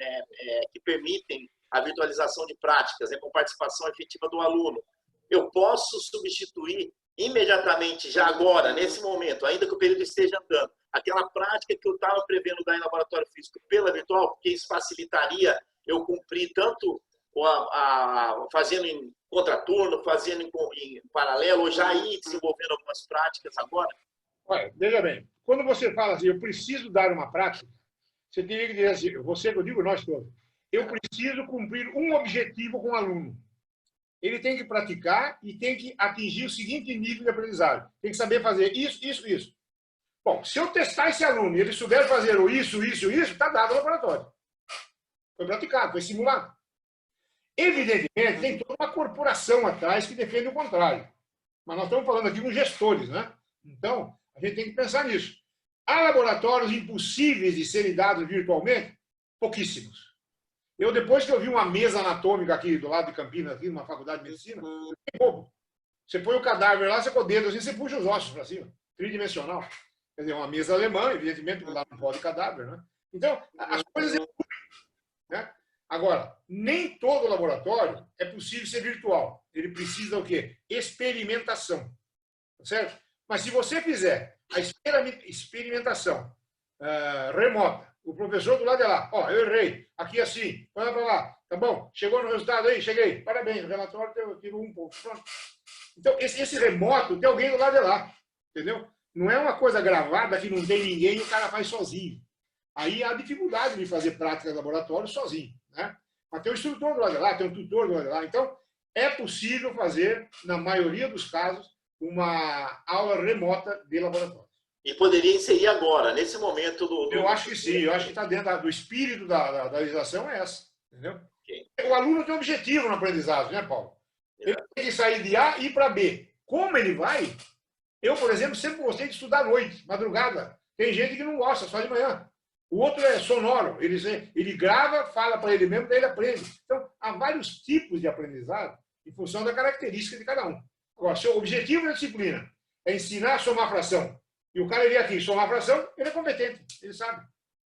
que permitem a virtualização de práticas, com participação efetiva do aluno. Eu posso substituir imediatamente, já agora, nesse momento, ainda que o período esteja andando, aquela prática que eu estava prevendo dar em laboratório físico pela virtual, porque isso facilitaria eu cumprir tanto fazendo em contraturno, fazendo em paralelo, ou já ir desenvolvendo algumas práticas agora? Olha, veja bem, quando você fala assim, eu preciso dar uma prática, você teria que dizer assim, você, eu digo nós todos, eu preciso cumprir um objetivo com o aluno. Ele tem que praticar e tem que atingir o seguinte nível de aprendizagem. Tem que saber fazer isso, isso, isso. Bom, se eu testar esse aluno e ele souber fazer o isso, isso, isso, está dado o laboratório. Foi praticado, foi simulado. Evidentemente, tem toda uma corporação atrás que defende o contrário. Mas nós estamos falando aqui com gestores, né? Então, a gente tem que pensar nisso. Há laboratórios impossíveis de serem dados virtualmente? Pouquíssimos. Eu, depois que eu vi uma mesa anatômica aqui do lado de Campinas, aqui numa faculdade de medicina, eu fiquei bobo. Você põe o cadáver lá, você com o dedo assim, você puxa os ossos para cima. Tridimensional. Quer dizer, uma mesa alemã, evidentemente, porque lá não pode cadáver, né? Então, as coisas evoluem, né? Agora, nem todo laboratório é possível ser virtual. Ele precisa o quê? Experimentação. Certo? Mas se você fizer a experimentação remota, o professor do lado de lá, ó, eu errei, aqui assim, vai para lá, tá bom? Chegou no resultado aí? Cheguei, parabéns, o relatório tiro 1 ponto. Pronto. Então, esse remoto tem alguém do lado de lá, entendeu? Não é uma coisa gravada que não tem ninguém e o cara faz sozinho. Aí há dificuldade de fazer prática de laboratório sozinho, né? Mas tem um instrutor do lado de lá, tem um tutor do lado de lá. Então, é possível fazer, na maioria dos casos, uma aula remota de laboratório. E poderia inserir agora, nesse momento Eu acho que sim, eu acho que está dentro do espírito da legislação, é essa. Entendeu? Okay. O aluno tem um objetivo no aprendizado, né, Paulo? Ele tem que sair de A e ir para B. Como ele vai? Eu, por exemplo, sempre gostei de estudar à noite, madrugada. Tem gente que não gosta, só de manhã. O outro é sonoro, ele grava, fala para ele mesmo, daí ele aprende. Então, há vários tipos de aprendizado em função da característica de cada um. Agora, se o objetivo da disciplina é ensinar a somar fração, e o cara vier aqui somar fração, ele é competente, ele sabe.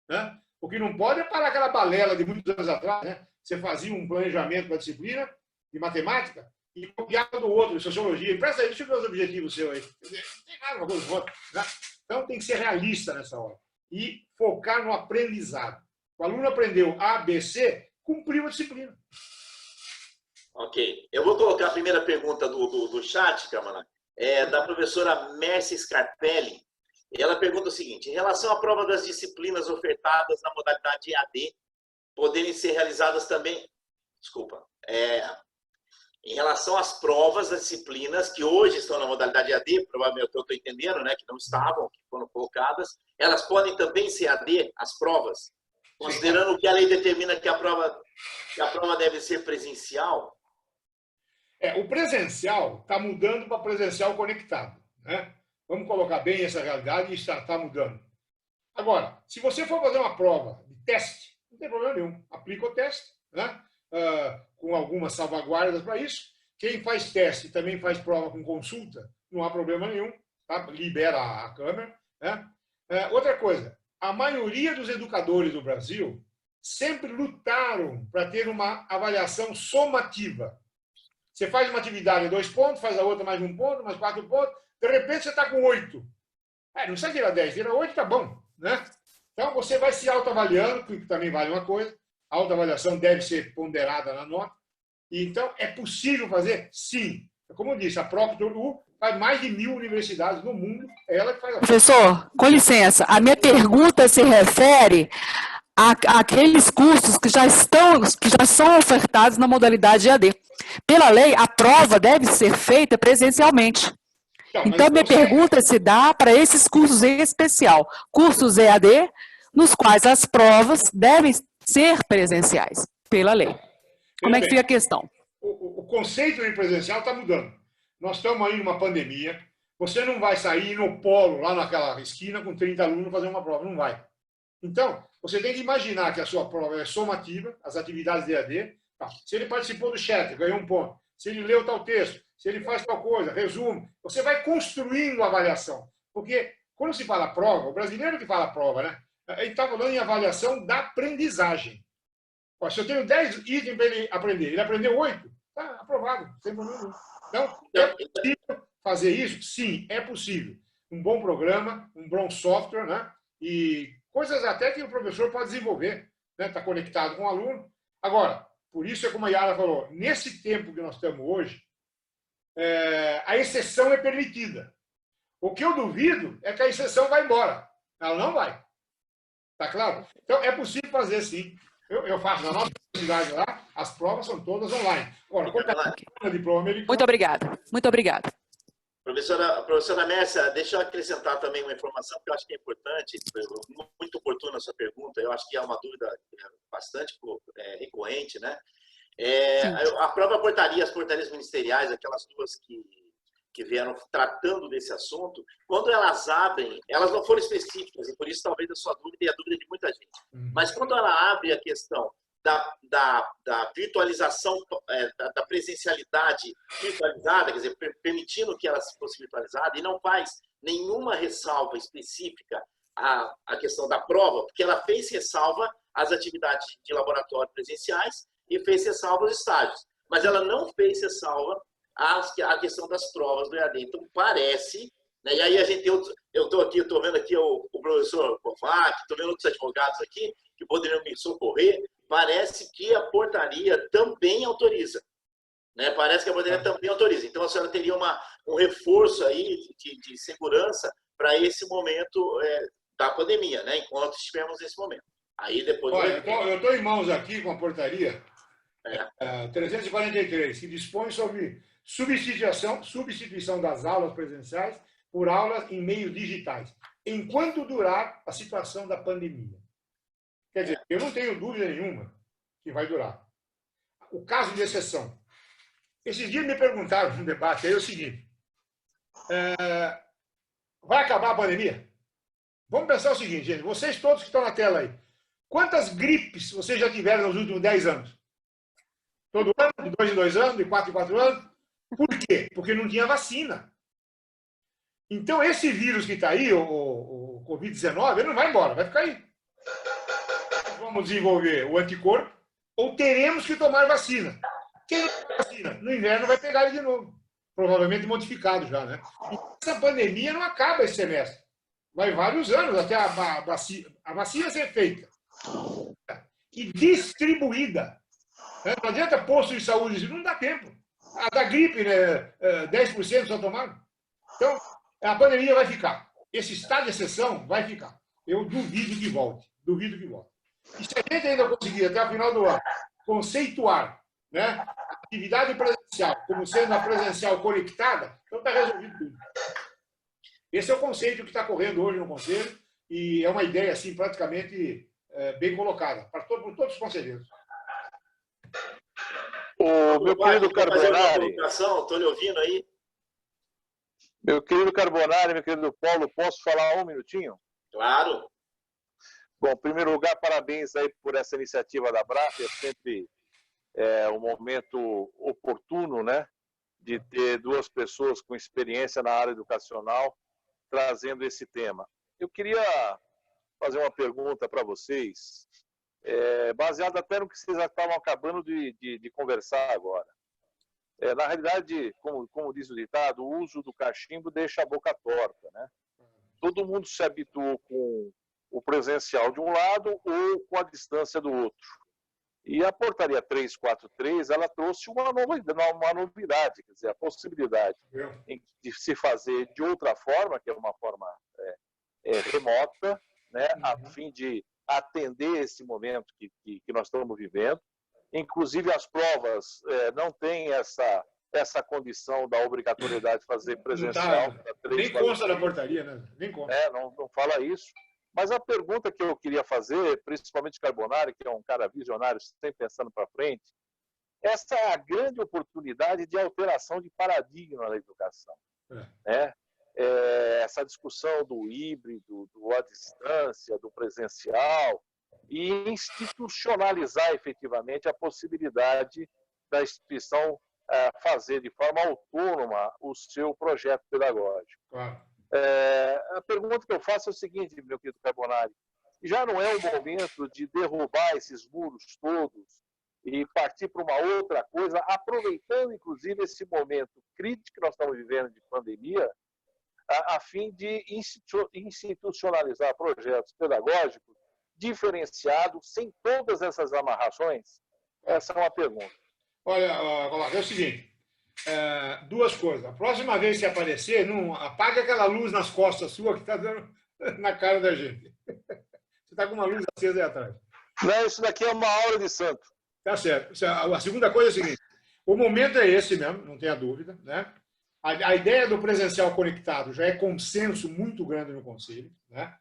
Né? O que não pode é parar aquela balela de muitos anos atrás, né? Você fazia um planejamento da disciplina de matemática e copiava do outro, de sociologia. E presta aí, deixa eu ver os objetivos seus aí. Não tem nada uma coisa com outra. Né? Então, tem que ser realista nessa hora. E focar no aprendizado. O aluno aprendeu A, B, C, cumpriu a disciplina. Ok. Eu vou colocar a primeira pergunta do chat, Camarada, da professora Mércia Scarpelli. Ela pergunta o seguinte: em relação à prova das disciplinas ofertadas na modalidade EAD, poderem ser realizadas também... Desculpa. Em relação às provas das disciplinas que hoje estão na modalidade EAD, provavelmente eu estou entendendo, né, que não estavam, que foram colocadas, elas podem também ser EAD, as provas, considerando que a lei determina que a prova deve ser presencial? O presencial está mudando para presencial conectado. Né? Vamos colocar bem essa realidade e está mudando. Agora, se você for fazer uma prova de teste, não tem problema nenhum. Aplica o teste, né? Com algumas salvaguardas para isso. Quem faz teste também faz prova com consulta, não há problema nenhum. Tá? Libera a câmera. Né? Outra coisa, a maioria dos educadores do Brasil sempre lutaram para ter uma avaliação somativa. Você faz uma atividade em 2 pontos, faz a outra mais 1 ponto, mais 4 pontos, de repente você está com 8. Não precisa tirar 10, tira 8, tá bom. Né? Então você vai se autoavaliando, que também vale uma coisa. A autoavaliação deve ser ponderada na nota. Então, é possível fazer? Sim. Como eu disse, a própria TUU faz mais de 1000 universidades no mundo. É ela que faz a... Professor, com licença, a minha pergunta se refere àqueles cursos que já são ofertados na modalidade EAD. Pela lei, a prova deve ser feita presencialmente. Então, minha pergunta se dá para esses cursos em especial, cursos EAD, nos quais as provas devem ser presenciais, pela lei. Como é que fica a questão? O conceito de presencial está mudando. Nós estamos aí numa pandemia, você não vai sair no polo, lá naquela esquina, com 30 alunos fazer uma prova, não vai. Então, você tem que imaginar que a sua prova é somativa, as atividades de EAD. Tá. Se ele participou do chat, ganhou 1 ponto. Se ele leu tal texto, se ele faz tal coisa, resumo. Você vai construindo a avaliação. Porque quando se fala prova, o brasileiro que fala prova, né? Ele está falando em avaliação da aprendizagem. Se eu tenho 10 itens para ele aprender, ele aprendeu 8, está aprovado, sem problema nenhum. Então, é possível fazer isso? Sim, é possível. Um bom programa, um bom software, né? E coisas até que o professor pode desenvolver, né? Está conectado com o aluno. Agora, por isso é como a Yara falou, nesse tempo que nós estamos hoje, a exceção é permitida. O que eu duvido é que a exceção vai embora. Ela não vai. Está claro? Então, é possível fazer, sim. Eu faço na nossa universidade lá, as provas são todas online. Agora, quando diploma americano... Muito obrigada. Muito obrigada. Professora Mércia, deixa eu acrescentar também uma informação que eu acho que é importante, muito oportuna a sua pergunta, eu acho que é uma dúvida bastante recorrente, né? A própria portaria, as portarias ministeriais, aquelas duas que vieram tratando desse assunto, quando elas abrem, elas não foram específicas, e por isso talvez a sua dúvida e a dúvida de muita gente. Mas quando ela abre a questão da virtualização, da presencialidade virtualizada, quer dizer, permitindo que ela fosse virtualizada, e não faz nenhuma ressalva específica à questão da prova, porque ela fez ressalva às atividades de laboratório presenciais e fez ressalva aos estágios. Mas ela não fez ressalva à questão das provas do EAD. Então, parece, né, e aí eu estou vendo aqui o professor Kovac, estou vendo outros advogados aqui que poderiam me socorrer, parece que a portaria também autoriza. Né? Parece que a portaria também autoriza. Então, a senhora teria um reforço aí de segurança para esse momento da pandemia, né? Enquanto estivermos nesse momento. Aí depois... Olha, eu estou em mãos aqui com a portaria. 343, que dispõe sobre substituição das aulas presenciais por aulas em meios digitais, enquanto durar a situação da pandemia. Quer dizer, eu não tenho dúvida nenhuma que vai durar. O caso de exceção. Esses dias me perguntaram no debate aí o seguinte, vai acabar a pandemia? Vamos pensar o seguinte, gente, vocês todos que estão na tela aí, quantas gripes vocês já tiveram nos últimos 10 anos? Todo ano, de 2 em 2 anos, de 4 em 4 anos? Por quê? Porque não tinha vacina. Então, esse vírus que está aí, o Covid-19, ele não vai embora, vai ficar aí. Nós vamos desenvolver o anticorpo ou teremos que tomar vacina. Quem não tem vacina? No inverno vai pegar ele de novo. Provavelmente modificado já, né? E essa pandemia não acaba esse semestre. Vai vários anos até a vacina ser feita e distribuída. Não adianta posto de saúde, não dá tempo. A da gripe, né, 10% só tomaram. Então, a pandemia vai ficar. Esse estado de exceção vai ficar. Eu duvido que volte. Duvido que volte. E se a gente ainda conseguir, até o final do ano, conceituar, né, a atividade presencial como sendo a presencial conectada, então está resolvido tudo. Esse é o conceito que está correndo hoje no Conselho e é uma ideia assim, praticamente bem colocada por todos os conselheiros. O meu querido Carbonari. Estou lhe ouvindo aí. Meu querido Carbonari, meu querido Paulo, posso falar um minutinho? Claro. Bom, em primeiro lugar, parabéns aí por essa iniciativa da BRAF. É sempre um momento oportuno, né, de ter duas pessoas com experiência na área educacional trazendo esse tema. Eu queria fazer uma pergunta para vocês, baseado até no que vocês estavam acabando de conversar agora. Na realidade, como diz o ditado, o uso do cachimbo deixa a boca torta, né? Todo mundo se habituou com o presencial de um lado ou com a distância do outro. E a portaria 343, ela trouxe uma novidade, quer dizer, a possibilidade de se fazer de outra forma, que é uma forma remota, né, a fim de atender esse momento que nós estamos vivendo. Inclusive, as provas não têm essa condição da obrigatoriedade de fazer presencial. Nem consta da portaria, né? Nem consta. Não fala isso. Mas a pergunta que eu queria fazer, principalmente Carbonari, que é um cara visionário, sempre pensando para frente, essa é a grande oportunidade de alteração de paradigma na educação. Né? Essa discussão do híbrido, do à distância, do presencial, e institucionalizar efetivamente a possibilidade da instituição fazer de forma autônoma o seu projeto pedagógico. Claro. A pergunta que eu faço é o seguinte, meu querido Carbonari, já não é o momento de derrubar esses muros todos e partir para uma outra coisa, aproveitando, inclusive, esse momento crítico que nós estamos vivendo de pandemia, a fim de institucionalizar projetos pedagógicos diferenciados, sem todas essas amarrações? Essa é uma pergunta. Olha, é o seguinte, duas coisas. A próxima vez que aparecer, não apaga aquela luz nas costas sua que está dando na cara da gente. Você está com uma luz acesa aí atrás. Não, isso daqui é uma aura de santo. Tá certo. A segunda coisa é a seguinte, o momento é esse mesmo, não tenha dúvida, né? A ideia do presencial conectado já é consenso muito grande no Conselho, né?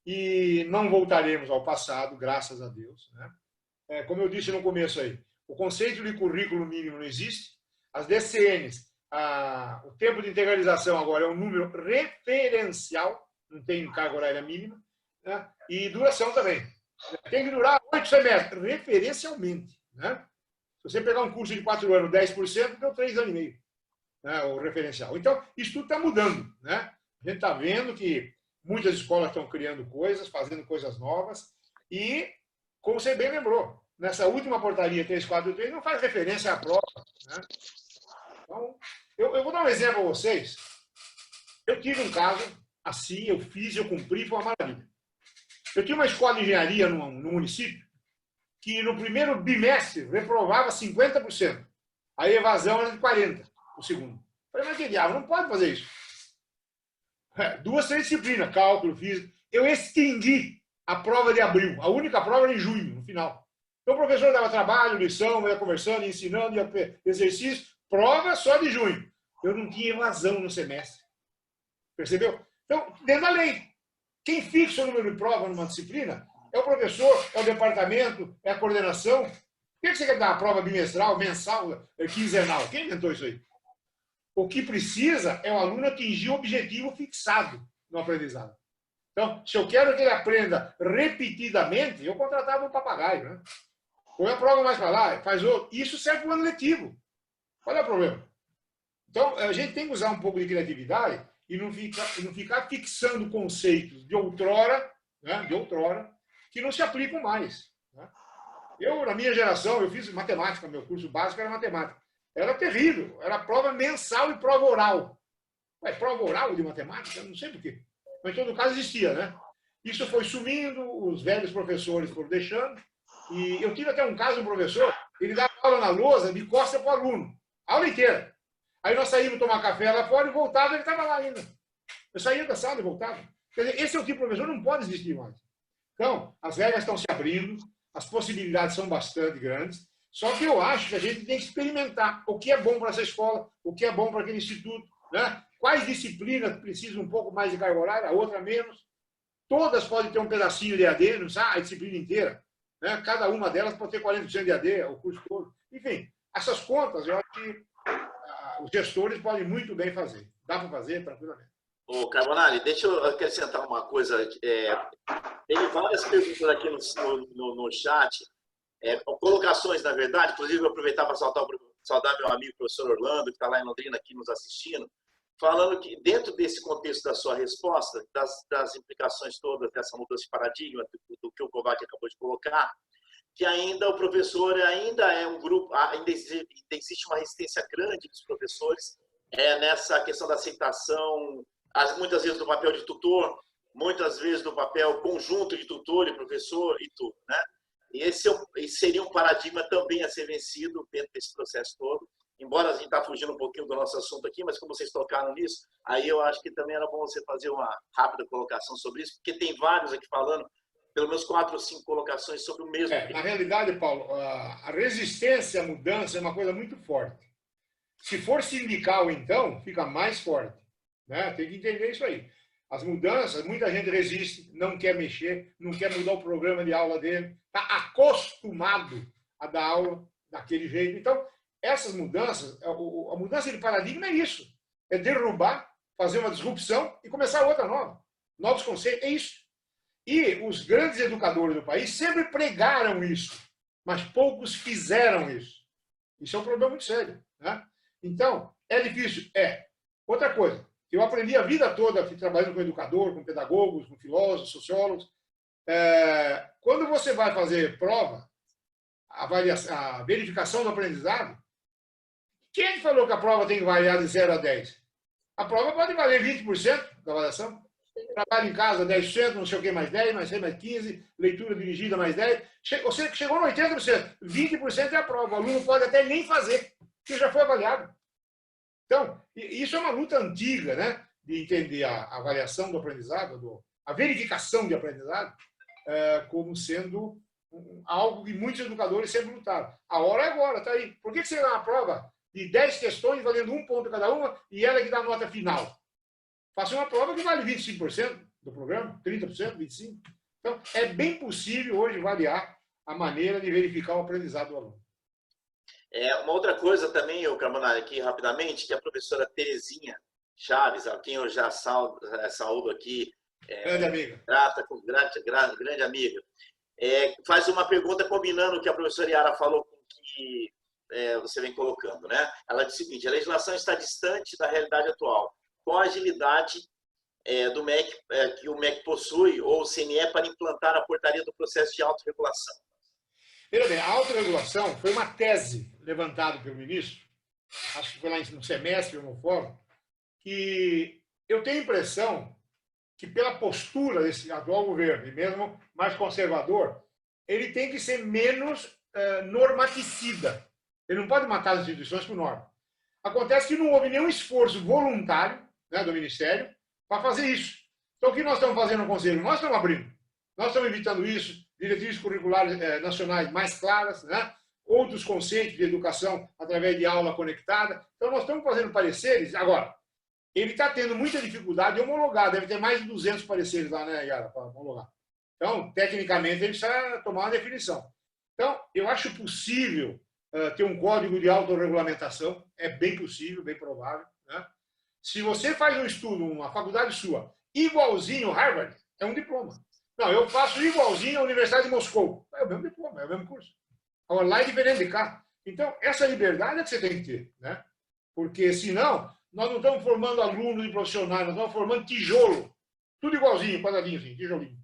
E não voltaremos ao passado, graças a Deus, né? Como eu disse no começo aí, o conceito de currículo mínimo não existe, as DCNs, o tempo de integralização agora é um número referencial, não tem carga horária mínima, né? E duração também. Tem que durar 8 semestres, referencialmente, né? Se você pegar um curso de 4 anos, 10%, deu 3 anos e meio, né? O referencial. Então, isso tudo está mudando, né? A gente está vendo que muitas escolas estão criando coisas, fazendo coisas novas, e, como você bem lembrou, nessa última portaria 343 não faz referência à prova, né? Então, eu vou dar um exemplo a vocês. Eu tive um caso assim, eu fiz, eu cumpri, foi uma maravilha. Eu tinha uma escola de engenharia no município que no primeiro bimestre reprovava 50%. A evasão era de 40% o segundo. Eu falei, mas que diabo, não pode fazer isso. 2, 3 disciplinas, cálculo, física. Eu extingui a prova de abril. A única prova era em junho, no final. Então, o professor dava trabalho, lição, ia conversando, ensinando, ia exercício, prova só de junho. Eu não tinha evasão no semestre. Percebeu? Então, dentro da lei. Quem fixa o número de prova numa disciplina é o professor, é o departamento, é a coordenação. Por que você quer dar uma prova bimestral, mensal, quinzenal? Quem inventou isso aí? O que precisa é o aluno atingir o objetivo fixado no aprendizado. Então, se eu quero que ele aprenda repetidamente, eu contratava um papagaio, né? Põe a prova mais para lá, faz outro. Isso serve para o ano letivo. Qual é o problema? Então, a gente tem que usar um pouco de criatividade e não ficar fixando conceitos de outrora, né? Que não se aplicam mais. Né? Eu, na minha geração, eu fiz matemática, meu curso básico era matemática. Era terrível, era prova mensal e prova oral. Ué, prova oral de matemática? Eu não sei por quê. Mas, em todo caso, existia, né? Isso foi sumindo, os velhos professores foram deixando. E eu tive até um caso, um professor, ele dava aula na lousa de costa para o aluno. A aula inteira. Aí nós saímos tomar café lá fora e voltava, ele estava lá ainda. Eu saía da sala e voltava. Quer dizer, esse é o tipo de professor, não pode existir mais. Então, as regras estão se abrindo, as possibilidades são bastante grandes, só que eu acho que a gente tem que experimentar o que é bom para essa escola, o que é bom para aquele instituto, né? Quais disciplinas precisam um pouco mais de carga horária, a outra menos. Todas podem ter um pedacinho de AD, não precisa a disciplina inteira. Né? Cada uma delas pode ter 40% de AD, o curso todo. Enfim, essas contas eu acho que os gestores podem muito bem fazer. Dá para fazer tranquilamente. Ô, Carbonari, deixa eu acrescentar uma coisa. Tem várias perguntas aqui no chat, colocações, na verdade. Inclusive, eu aproveitar para saudar meu amigo, professor Orlando, que está lá em Londrina, aqui nos assistindo, falando que, dentro desse contexto da sua resposta, das implicações todas dessa mudança de paradigma, do que o Kovács acabou de colocar, que ainda o professor ainda é um grupo, ainda existe uma resistência grande dos professores nessa questão da aceitação, muitas vezes do papel de tutor, muitas vezes do papel conjunto de tutor e professor e tudo, né? E esse seria um paradigma também a ser vencido dentro desse processo todo. Embora a gente está fugindo um pouquinho do nosso assunto aqui, mas como vocês tocaram nisso, aí eu acho que também era bom você fazer uma rápida colocação sobre isso, porque tem vários aqui falando, pelo menos 4 ou 5 colocações sobre o mesmo. Na realidade, Paulo, a resistência à mudança é uma coisa muito forte. Se for sindical, então, fica mais forte. Né? Tem que entender isso aí. As mudanças, muita gente resiste, não quer mexer, não quer mudar o programa de aula dele, está acostumado a dar aula daquele jeito. Então, essas mudanças, a mudança de paradigma é isso. É derrubar, fazer uma disrupção e começar outra nova. Novos conceitos, é isso. E os grandes educadores do país sempre pregaram isso, mas poucos fizeram isso. Isso é um problema muito sério. Né? Então, é difícil? É. Outra coisa, eu aprendi a vida toda trabalhando com educador, com pedagogos, com filósofos, sociólogos. Quando você vai fazer prova, a verificação do aprendizado, quem é que falou que a prova tem que variar de 0 a 10? A prova pode valer 20% da avaliação. Trabalho em casa, 10%, não sei o que, mais 10, mais 100, mais 15, leitura dirigida, mais 10. Você chegou no 80%, 20% é a prova. O aluno pode até nem fazer, porque já foi avaliado. Então, isso é uma luta antiga, né? De entender a avaliação do aprendizado, a verificação de aprendizado, como sendo algo que muitos educadores sempre lutaram. A hora é agora, está aí. Por que você dá uma prova de 10 questões, valendo 1 ponto cada uma, e ela que dá a nota final? Faça uma prova que vale 25% do programa, 30%, 25%. Então, é bem possível hoje avaliar a maneira de verificar o aprendizado do aluno. Uma outra coisa também, Carbonari, aqui rapidamente, que a professora Terezinha Chaves, a quem eu já saúdo aqui, grande amiga. Grande amiga, faz uma pergunta combinando o que a professora Yara falou com o que você vem colocando. Né? Ela diz o seguinte: a legislação está distante da realidade atual. Qual a agilidade do MEC, que o MEC possui, ou o CNE, para implantar a portaria do processo de autorregulação? Veja bem, a autorregulação foi uma tese levantada pelo ministro, acho que foi lá no semestre ou no fórum, que eu tenho a impressão que, pela postura desse atual governo, e mesmo mais conservador, ele tem que ser menos normaticida. Ele não pode matar as instituições por norma. Acontece que não houve nenhum esforço voluntário, né, do Ministério para fazer isso. Então, o que nós estamos fazendo no Conselho? Nós estamos abrindo. Nós estamos evitando isso, diretrizes curriculares nacionais mais claras, né? Outros conceitos de educação através de aula conectada. Então, nós estamos fazendo pareceres. Agora, ele está tendo muita dificuldade de homologar, deve ter mais de 200 pareceres lá, né, Yara, para homologar. Então, tecnicamente, ele precisa tomar uma definição. Então, eu acho possível ter um código de autorregulamentação, é bem possível, bem provável, né? Se você faz um estudo, uma faculdade sua, igualzinho Harvard, é um diploma. Não, eu faço igualzinho a Universidade de Moscou. É o mesmo diploma, é o mesmo curso. Agora, lá é diferente de cá. Então, essa liberdade é que você tem que ter, né? Porque, senão, nós não estamos formando alunos e profissionais, nós estamos formando tijolo. Tudo igualzinho, quadradinho assim, tijolinho.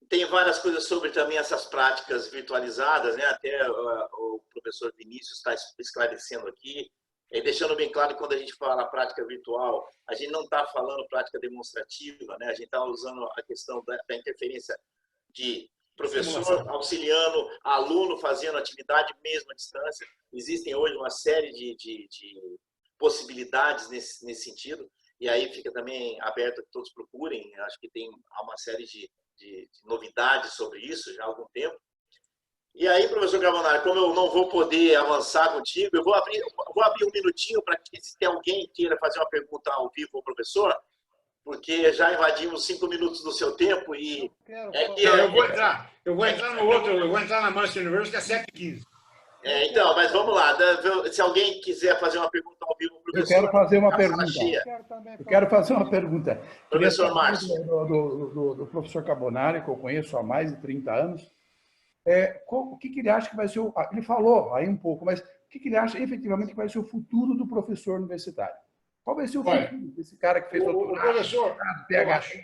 Tem várias coisas sobre também essas práticas virtualizadas, né? Até o professor Vinícius está esclarecendo aqui, deixando bem claro que quando a gente fala prática virtual, a gente não está falando prática demonstrativa, né? A gente está usando a questão da interferência de professor auxiliando, aluno fazendo atividade mesmo à distância. Existem hoje uma série de possibilidades nesse sentido, e aí fica também aberto a que todos procurem. Acho que tem uma série de novidades sobre isso já há algum tempo. E aí, professor Carbonari, como eu não vou poder avançar contigo, eu vou abrir um minutinho para que, se tem alguém queira fazer uma pergunta ao vivo ao professor, porque já invadimos 5 minutos do seu tempo e... Eu vou entrar no outro, eu vou entrar na Manchester University às 7h15. Então, mas vamos lá. Se alguém quiser fazer uma pergunta ao vivo, professor... Eu quero fazer uma pergunta. Eu quero fazer uma pergunta. Professor Márcio. Do professor Carbonari, que eu conheço há mais de 30 anos. O que ele acha que vai ser o... Ele falou aí um pouco, mas o que ele acha efetivamente que vai ser o futuro do professor universitário? Qual vai ser o futuro desse cara que fez doutorado? O professor, eu acho,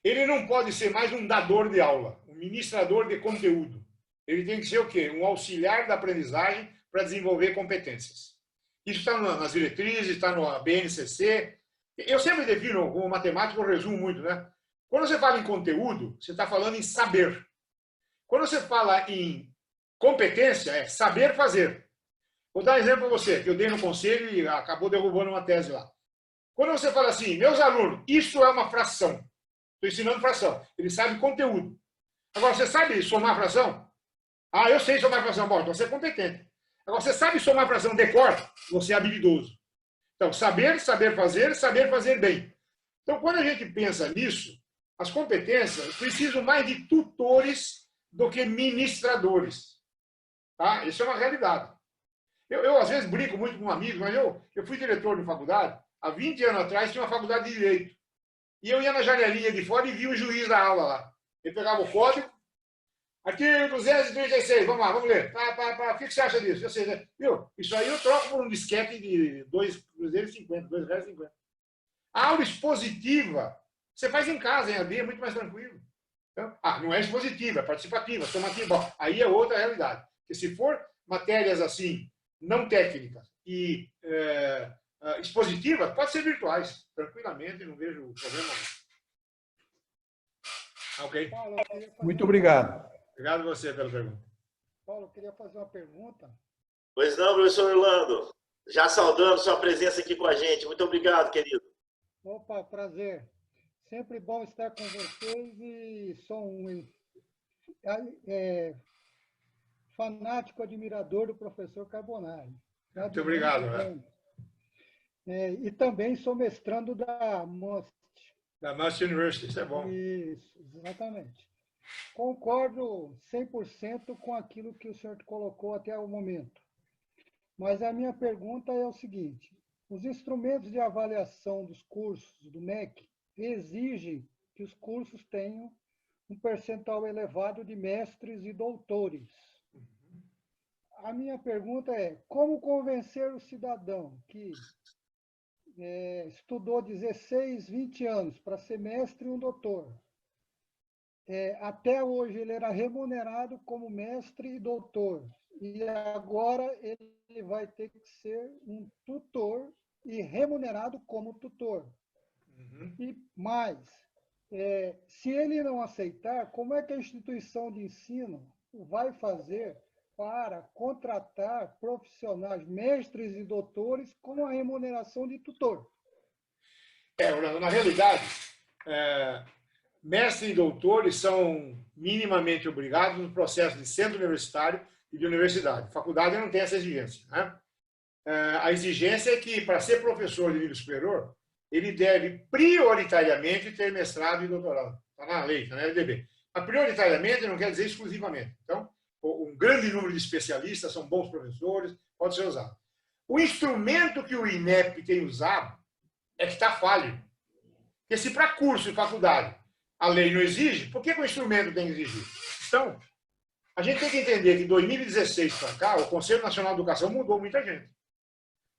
ele não pode ser mais um dador de aula, um ministrador de conteúdo. Ele tem que ser o quê? Um auxiliar da aprendizagem para desenvolver competências. Isso está nas diretrizes, está no BNCC. Eu sempre defino, como matemático, eu resumo muito, né? Quando você fala em conteúdo, você está falando em saber. Quando você fala em competência, é saber fazer. Vou dar um exemplo para você, que eu dei no conselho e acabou derrubando uma tese lá. Quando você fala assim, meus alunos, isso é uma fração. Estou ensinando fração. Ele sabe conteúdo. Agora, você sabe somar fração? Ah, eu sei somar fração. Bom, então você é competente. Agora, você sabe somar fração de cor? Você é habilidoso. Então, saber fazer bem. Então, quando a gente pensa nisso, as competências precisam mais de tutores do que ministradores. Tá? Isso é uma realidade. Eu às vezes, brinco muito com amigos, mas eu fui diretor de faculdade. Há 20 anos atrás, tinha uma faculdade de Direito. E eu ia na janelinha de fora e via o juiz da aula lá. Ele pegava o código. Artigo 236, vamos lá, vamos ler. O que você acha disso? Eu sei, né? Viu? Isso aí eu troco por um disquete de R$2,50. A aula expositiva, você faz em casa, em AD, é muito mais tranquilo. Então, não é expositiva, é participativa, somativa. Bom, aí é outra realidade. Porque se for matérias assim, não técnicas e expositivas, pode ser virtuais, tranquilamente, não vejo problema algum. Ok? Paulo, muito obrigado. Obrigado a você pela pergunta. Paulo, eu queria fazer uma pergunta. Pois não, professor Orlando. Já saudando sua presença aqui com a gente. Muito obrigado, querido. Opa, prazer. Sempre bom estar com vocês e sou um fanático admirador do professor Carbonari. Muito obrigado. E também sou mestrando da MUST. Da MUST University, isso é bom. Isso, exatamente. Concordo 100% com aquilo que o senhor colocou até o momento. Mas a minha pergunta é o seguinte: os instrumentos de avaliação dos cursos do MEC exigem que os cursos tenham um percentual elevado de mestres e doutores. A minha pergunta é: como convencer o cidadão que estudou 16, 20 anos para ser mestre e um doutor? Até hoje ele era remunerado como mestre e doutor, e agora ele vai ter que ser um tutor e remunerado como tutor. E mais, se ele não aceitar, como é que a instituição de ensino vai fazer para contratar profissionais, mestres e doutores com a remuneração de tutor? Orlando, na realidade, mestres e doutores são minimamente obrigados no processo de centro universitário e de universidade. Faculdade não tem essa exigência, né? A exigência é que, para ser professor de nível superior, ele deve prioritariamente ter mestrado e doutorado. Está na lei, está na LDB. Mas prioritariamente não quer dizer exclusivamente. Então, um grande número de especialistas são bons professores, pode ser usado. O instrumento que o INEP tem usado é que está falho. Porque se para curso e faculdade a lei não exige, por que o instrumento tem que exigir? Então, a gente tem que entender que de 2016 para cá, o Conselho Nacional de Educação mudou muita gente.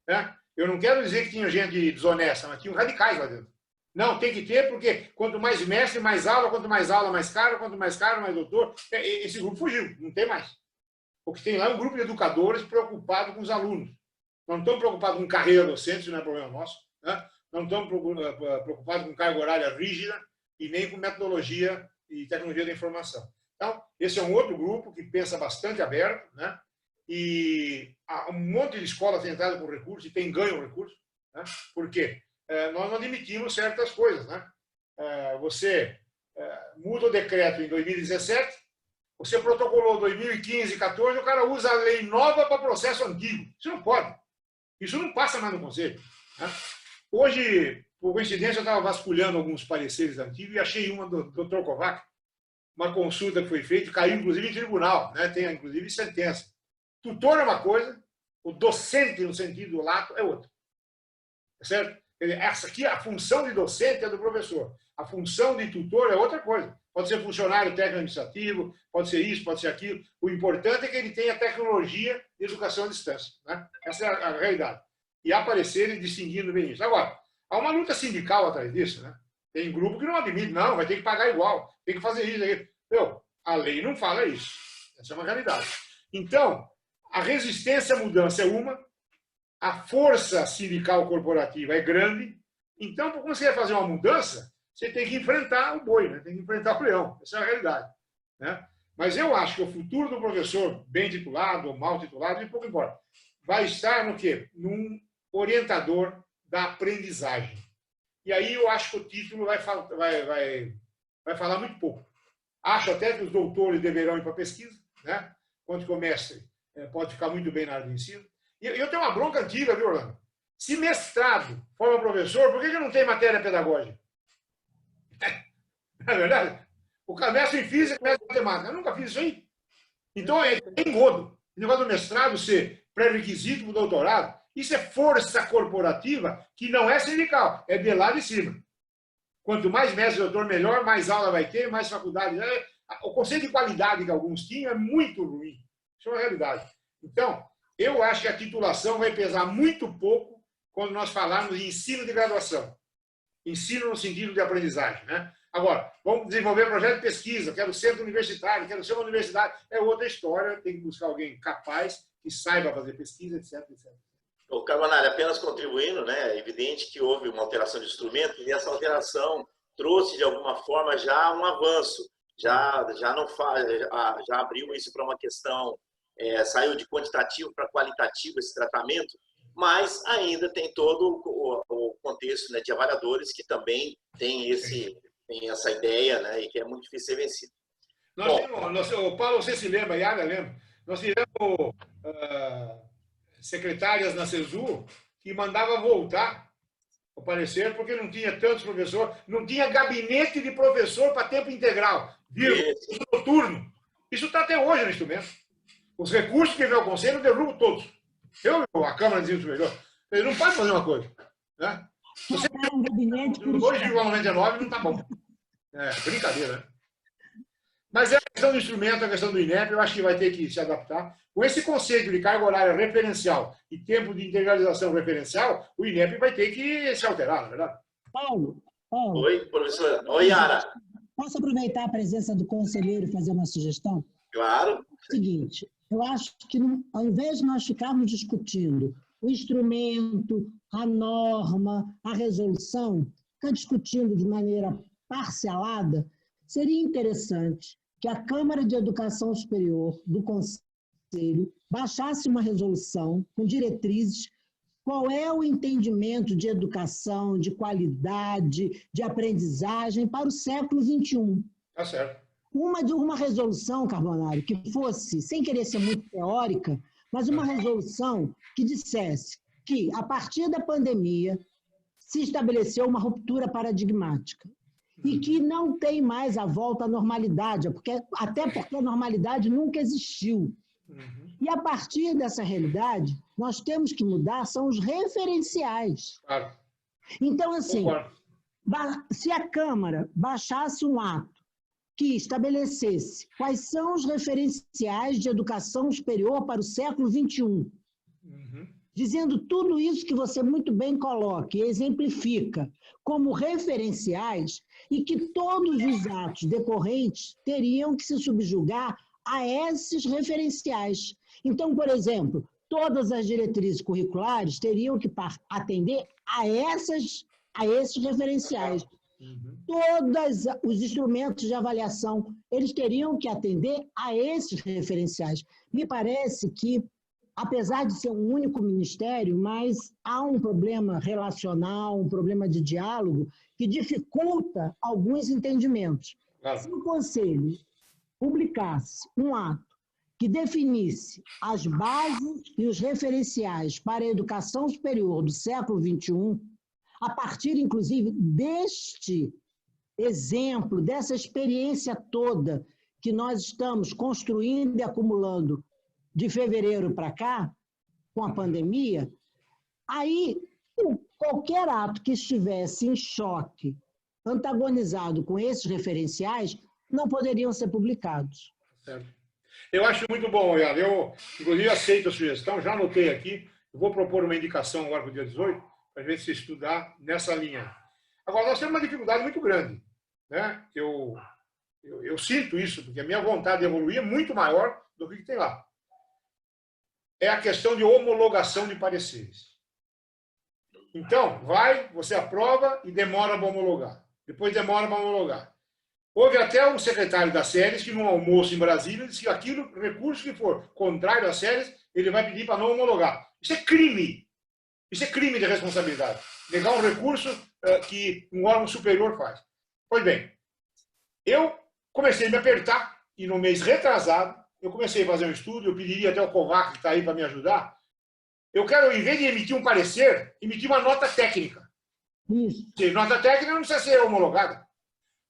Né? Eu não quero dizer que tinha gente desonesta, mas tinha radicais lá dentro. Não, tem que ter, porque quanto mais mestre, mais aula, quanto mais aula, mais caro, quanto mais caro, mais doutor. Esse grupo fugiu, não tem mais. O que tem lá é um grupo de educadores preocupado com os alunos. Não estão preocupados com carreira docente, isso não é problema nosso. Né? Não estão preocupados com carga horária rígida e nem com metodologia e tecnologia da informação. Então, esse é um outro grupo que pensa bastante aberto, né? E um monte de escolas têm entrado com recursos e tem ganho recursos. Né? Por quê? Nós não admitimos certas coisas. Né? Você muda o decreto em 2017, você protocolou 2015 e 14, o cara usa a lei nova para processo antigo. Isso não pode. Isso não passa mais no Conselho. Né? Hoje, por coincidência, eu estava vasculhando alguns pareceres antigos e achei uma do Dr. Kovac, uma consulta que foi feita, caiu inclusive em tribunal, né? Tem inclusive sentença. Tutor é uma coisa, o docente, no sentido lato, é outra. Certo? Essa aqui, a função de docente é do professor. A função de tutor é outra coisa. Pode ser funcionário técnico administrativo, pode ser isso, pode ser aquilo. O importante é que ele tenha tecnologia de educação à distância. Né? Essa é a realidade. E aparecerem distinguindo bem isso. Agora, há uma luta sindical atrás disso. Né? Tem grupo que não admite, não, vai ter que pagar igual, tem que fazer isso. A lei não fala isso. Essa é uma realidade. Então, a resistência à mudança é uma, a força sindical corporativa é grande, então, quando você vai fazer uma mudança, você tem que enfrentar o boi, né? Tem que enfrentar o leão. Essa é a realidade. Né? Mas eu acho que o futuro do professor, bem titulado ou mal titulado, e pouco importa, vai estar no quê? Num orientador da aprendizagem. E aí eu acho que o título vai falar muito pouco. Acho até que os doutores deverão ir para a pesquisa, né? Quando que o mestre pode ficar muito bem na área de ensino. E eu tenho uma bronca antiga, viu, Orlando? Se mestrado forma professor, por que não tem matéria pedagógica? Não é verdade? O cara mestre em física, mestre em matemática. Eu nunca fiz isso aí. Então, é engodo. O negócio do mestrado ser pré-requisito para o doutorado, isso é força corporativa que não é sindical, é de lá de cima. Quanto mais mestre e doutor, melhor, mais aula vai ter, mais faculdade. O conceito de qualidade que alguns tinham é muito ruim. Isso é uma realidade. Então, eu acho que a titulação vai pesar muito pouco quando nós falarmos de ensino de graduação. Ensino no sentido de aprendizagem. Né? Agora, vamos desenvolver projeto de pesquisa, quero centro universitário, quero ser uma universidade. É outra história, tem que buscar alguém capaz, que saiba fazer pesquisa, etc. etc. O Carbonari, apenas contribuindo, né? É evidente que houve uma alteração de instrumento e essa alteração trouxe, de alguma forma, já um avanço. Já abriu isso para uma questão, saiu de quantitativo para qualitativo esse tratamento, mas ainda tem todo o contexto, né, de avaliadores que também tem essa ideia, né, e que é muito difícil ser vencido. O Paulo, você se lembra, Yara lembra? Nós tivemos secretárias na CESU que mandava voltar o parecer porque não tinha tantos professores, não tinha gabinete de professor para tempo integral, viu? Noturno. Isso está até hoje no instrumento. Os recursos que vem ao Conselho eu derrubo todos. A Câmara dizia isso melhor. Ele não pode fazer uma coisa. Né? Se você tem um gabinete por 2,99 não está bom. Brincadeira, né? Mas é a questão do instrumento, a questão do INEP, eu acho que vai ter que se adaptar. Com esse conceito de carga horária referencial e tempo de integralização referencial, o INEP vai ter que se alterar, não é verdade? Paulo. Oi, professora. Oi, Yara. Posso aproveitar a presença do conselheiro e fazer uma sugestão? Claro. Seguinte, eu acho que ao invés de nós ficarmos discutindo o instrumento, a norma, a resolução, ficar discutindo de maneira parcelada, seria interessante que a Câmara de Educação Superior do Conselho baixasse uma resolução com diretrizes qual é o entendimento de educação, de qualidade, de aprendizagem para o século XXI. Tá certo. Uma resolução, Carbonari, que fosse, sem querer ser muito teórica, mas uma resolução que dissesse que, a partir da pandemia, se estabeleceu uma ruptura paradigmática e que não tem mais a volta à normalidade, até porque a normalidade nunca existiu. E, a partir dessa realidade, nós temos que mudar, são os referenciais. Claro. Então, assim, Concordo. se a Câmara baixasse um ato que estabelecesse quais são os referenciais de educação superior para o século XXI, dizendo tudo isso que você muito bem coloca e exemplifica como referenciais, e que todos os atos decorrentes teriam que se subjugar a esses referenciais. Então, por exemplo, todas as diretrizes curriculares teriam que atender a esses referenciais. Todos os instrumentos de avaliação, eles teriam que atender a esses referenciais. Me parece que, apesar de ser um único ministério, mas há um problema relacional, um problema de diálogo, que dificulta alguns entendimentos. Se o Conselho publicasse um ato que definisse as bases e os referenciais para a educação superior do século XXI, a partir, inclusive, deste exemplo, dessa experiência toda que nós estamos construindo e acumulando de fevereiro para cá, com a pandemia, aí qualquer ato que estivesse em choque, antagonizado com esses referenciais, não poderiam ser publicados. Certo. Eu acho muito bom, Iara. Eu, inclusive, aceito a sugestão, já anotei aqui, vou propor uma indicação agora para o dia 18, para a gente se estudar nessa linha. Agora, nós temos uma dificuldade muito grande, né? Eu sinto isso, porque a minha vontade de evoluir é muito maior do que tem lá. É a questão de homologação de pareceres. Então, você aprova e demora para homologar. Depois demora para homologar. Houve até um secretário das séries que, num almoço em Brasília, disse que aquilo, recurso que for contrário às séries, ele vai pedir para não homologar. Isso é crime. Isso é crime de responsabilidade. Negar um recurso que um órgão superior faz. Pois bem, eu comecei a me apertar e no mês retrasado, eu comecei a fazer um estudo, eu pediria até o Kovac, que está aí para me ajudar. Eu quero, em vez de emitir um parecer, emitir uma nota técnica. Isso. Nota técnica não precisa ser homologada.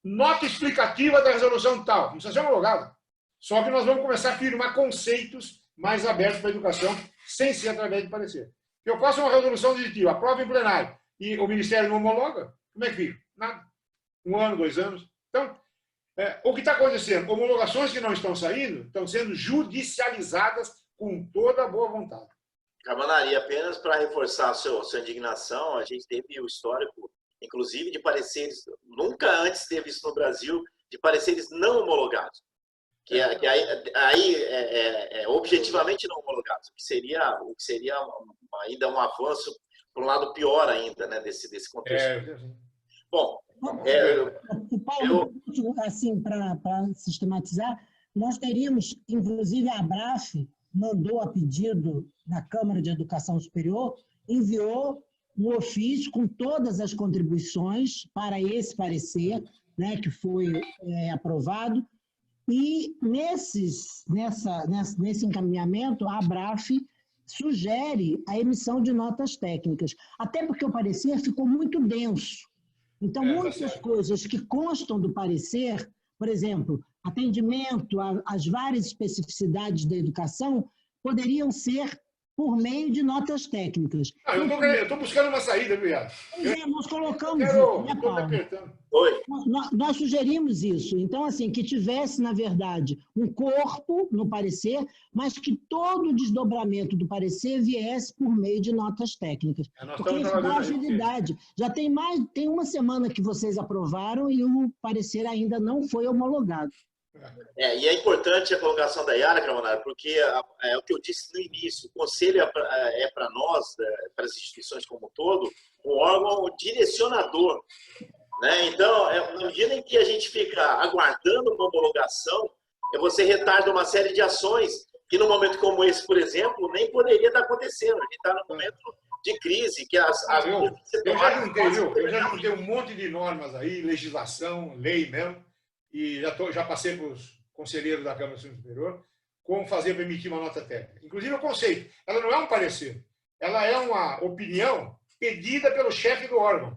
Nota explicativa da resolução tal, não precisa ser homologada. Só que nós vamos começar a firmar conceitos mais abertos para a educação, sem ser através de parecer. Eu faço uma resolução positiva, aprovo em plenário, e o Ministério não homologa, como é que fica? Nada. 1 ano, 2 anos. Então, o que está acontecendo? Homologações que não estão saindo estão sendo judicializadas com toda a boa vontade. Carbonari, apenas para reforçar a sua indignação, a gente teve o histórico, inclusive, de pareceres, nunca antes teve isso no Brasil, de pareceres não homologados. Que aí objetivamente não homologados, o que seria ainda um avanço para um lado pior ainda, né, desse contexto. Bom, Paulo, assim, para sistematizar, nós teríamos, inclusive a ABRAF mandou a pedido da Câmara de Educação Superior, enviou um ofício com todas as contribuições para esse parecer, né, que foi aprovado, e nesse encaminhamento, a ABRAF sugere a emissão de notas técnicas, até porque o parecer ficou muito denso. Então, muitas coisas que constam do parecer, por exemplo, atendimento às várias especificidades da educação, poderiam ser por meio de notas técnicas. Eu estou buscando uma saída, viu, Iara? Nós colocamos isso, né, Paulo? Nós sugerimos isso. Então, assim, que tivesse, na verdade, um corpo no parecer, mas que todo o desdobramento do parecer viesse por meio de notas técnicas. Porque isso dá agilidade. Já tem 1 semana que vocês aprovaram e o parecer ainda não foi homologado. E é importante a colocação da Iara, Carbonari, porque é o que eu disse no início, o Conselho é para nós, para as instituições como um todo, um órgão direcionador. Né? Então, na medida em que a gente fica aguardando uma homologação, você retarda uma série de ações que num momento como esse, por exemplo, nem poderia estar acontecendo. A gente está num momento de crise, que eu já juntei um monte de normas aí, legislação, lei mesmo, e já passei para os conselheiros da Câmara Superior como fazer para emitir uma nota técnica. Inclusive o conceito, ela não é um parecer, ela é uma opinião pedida pelo chefe do órgão.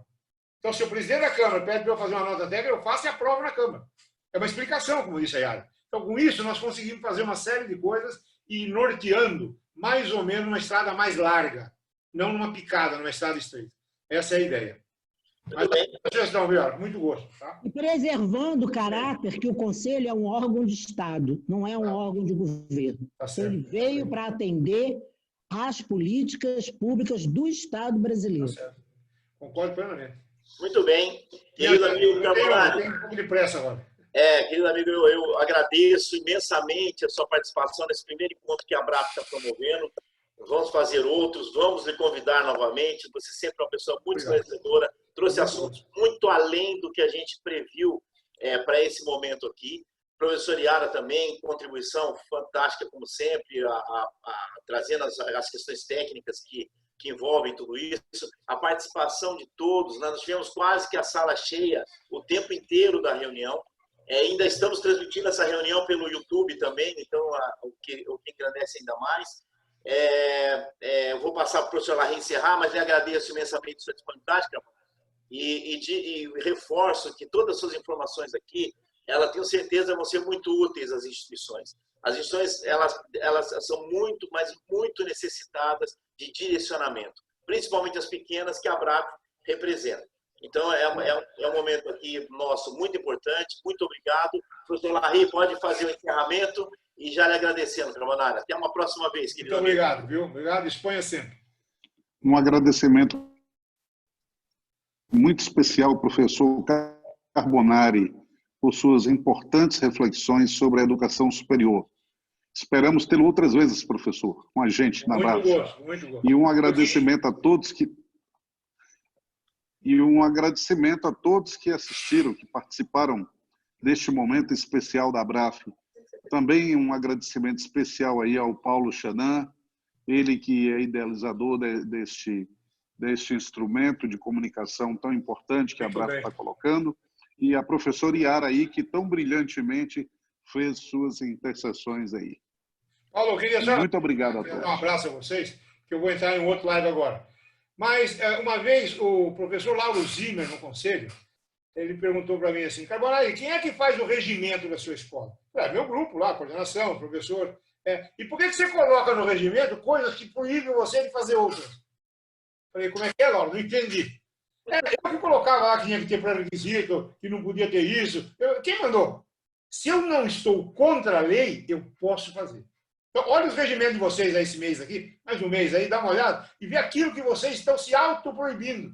Então, se o presidente da Câmara pede para eu fazer uma nota técnica, eu faço e aprovo na Câmara. É uma explicação, como disse a Yara. Então, com isso, nós conseguimos fazer uma série de coisas e ir norteando mais ou menos uma estrada mais larga, não numa picada, numa estrada estreita. Essa é a ideia. Mas, sugestão, Viola, muito gosto. Tá? E preservando o caráter que o Conselho é um órgão de Estado, não é um órgão de governo. Tá certo. Ele veio para atender às políticas públicas do Estado brasileiro. Tá certo. Concordo plenamente. Muito bem. Querido amigo Carbonari. Tem um pouco de pressa agora. Querido amigo, eu agradeço imensamente a sua participação nesse primeiro encontro que a Abrap está promovendo. Vamos fazer outros, vamos lhe convidar novamente. Você sempre é uma pessoa muito esclarecedora, trouxe assuntos muito além do que a gente previu para esse momento aqui. Professor Yara também, contribuição fantástica, como sempre, trazendo as questões técnicas que envolvem tudo isso. A participação de todos, nós tivemos quase que a sala cheia o tempo inteiro da reunião. Ainda estamos transmitindo essa reunião pelo YouTube também, então o que engrandece ainda mais. Eu vou passar para o professor Larry encerrar, mas lhe agradeço imensamente a sua disponibilidade, e reforço que todas as suas informações aqui, tenho certeza, vão ser muito úteis às instituições. As instituições elas são muito, mas muito necessitadas de direcionamento, principalmente as pequenas que a Abrap representa. Então, é um momento aqui nosso muito importante. Muito obrigado. Professor Larry, pode fazer o encerramento e já lhe agradecendo, Carbonari. Até uma próxima vez, querido. Muito obrigado, viu? Obrigado, exponha sempre. Um agradecimento muito especial ao professor Carbonari por suas importantes reflexões sobre a educação superior. Esperamos tê-lo outras vezes, professor, com a gente na Abrap. Muito gosto. E um agradecimento a todos que assistiram, que participaram deste momento especial da Abrap. Também um agradecimento especial aí ao Paulo Chanan, ele que é idealizador deste instrumento de comunicação tão importante que a Abrap está colocando, e a professora Yara aí, que tão brilhantemente fez suas intercessões aí. Paulo, eu queria só... Muito obrigado a todos. Um abraço a vocês, que eu vou entrar em um outro live agora. Mas, uma vez, o professor Lauro Zimmer, no conselho, ele perguntou para mim assim, Carbonari, quem é que faz o regimento da sua escola? Meu grupo lá, coordenação, professor. E por que você coloca no regimento coisas que proíbem você de fazer outras? Falei, como é que é, Lauro? Não entendi. Eu que colocava lá que tinha que ter pré-requisito, que não podia ter isso. Quem mandou? Se eu não estou contra a lei, eu posso fazer. Então, olha os regimentos de vocês aí esse mês aqui, mais um mês aí, dá uma olhada e vê aquilo que vocês estão se autoproibindo.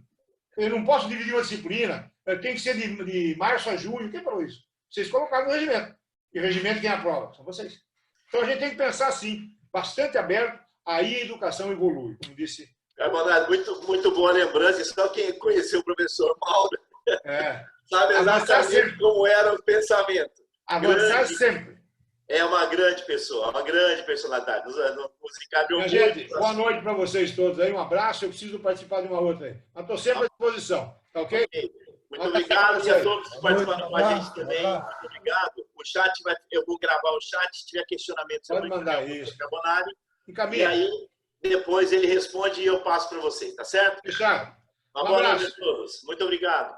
Eu não posso dividir uma disciplina, tem que ser de março a junho. Quem falou isso? Vocês colocaram no regimento. E o regimento quem aprova? São vocês. Então, a gente tem que pensar assim, bastante aberto, aí a educação evolui, como disse. Carbonari, muito boa lembrança. Só quem conheceu o professor Mauro sabe exatamente como era o pensamento. Avançar sempre. É uma grande pessoa, uma grande personalidade. Nos encaminhou muito. Gente, boa noite para vocês todos aí. Um abraço. Eu preciso participar de uma outra aí. Mas estou sempre à disposição. Tá ok? Muito obrigado. E a todos que participaram com a gente também. Muito obrigado. O chat eu vou gravar o chat. Se tiver questionamento sobre pode mandar isso. Carbonari. Encaminha. E aí, depois ele responde e eu passo para vocês. Tá certo? Fechado. Uma boa noite a todos. Muito obrigado.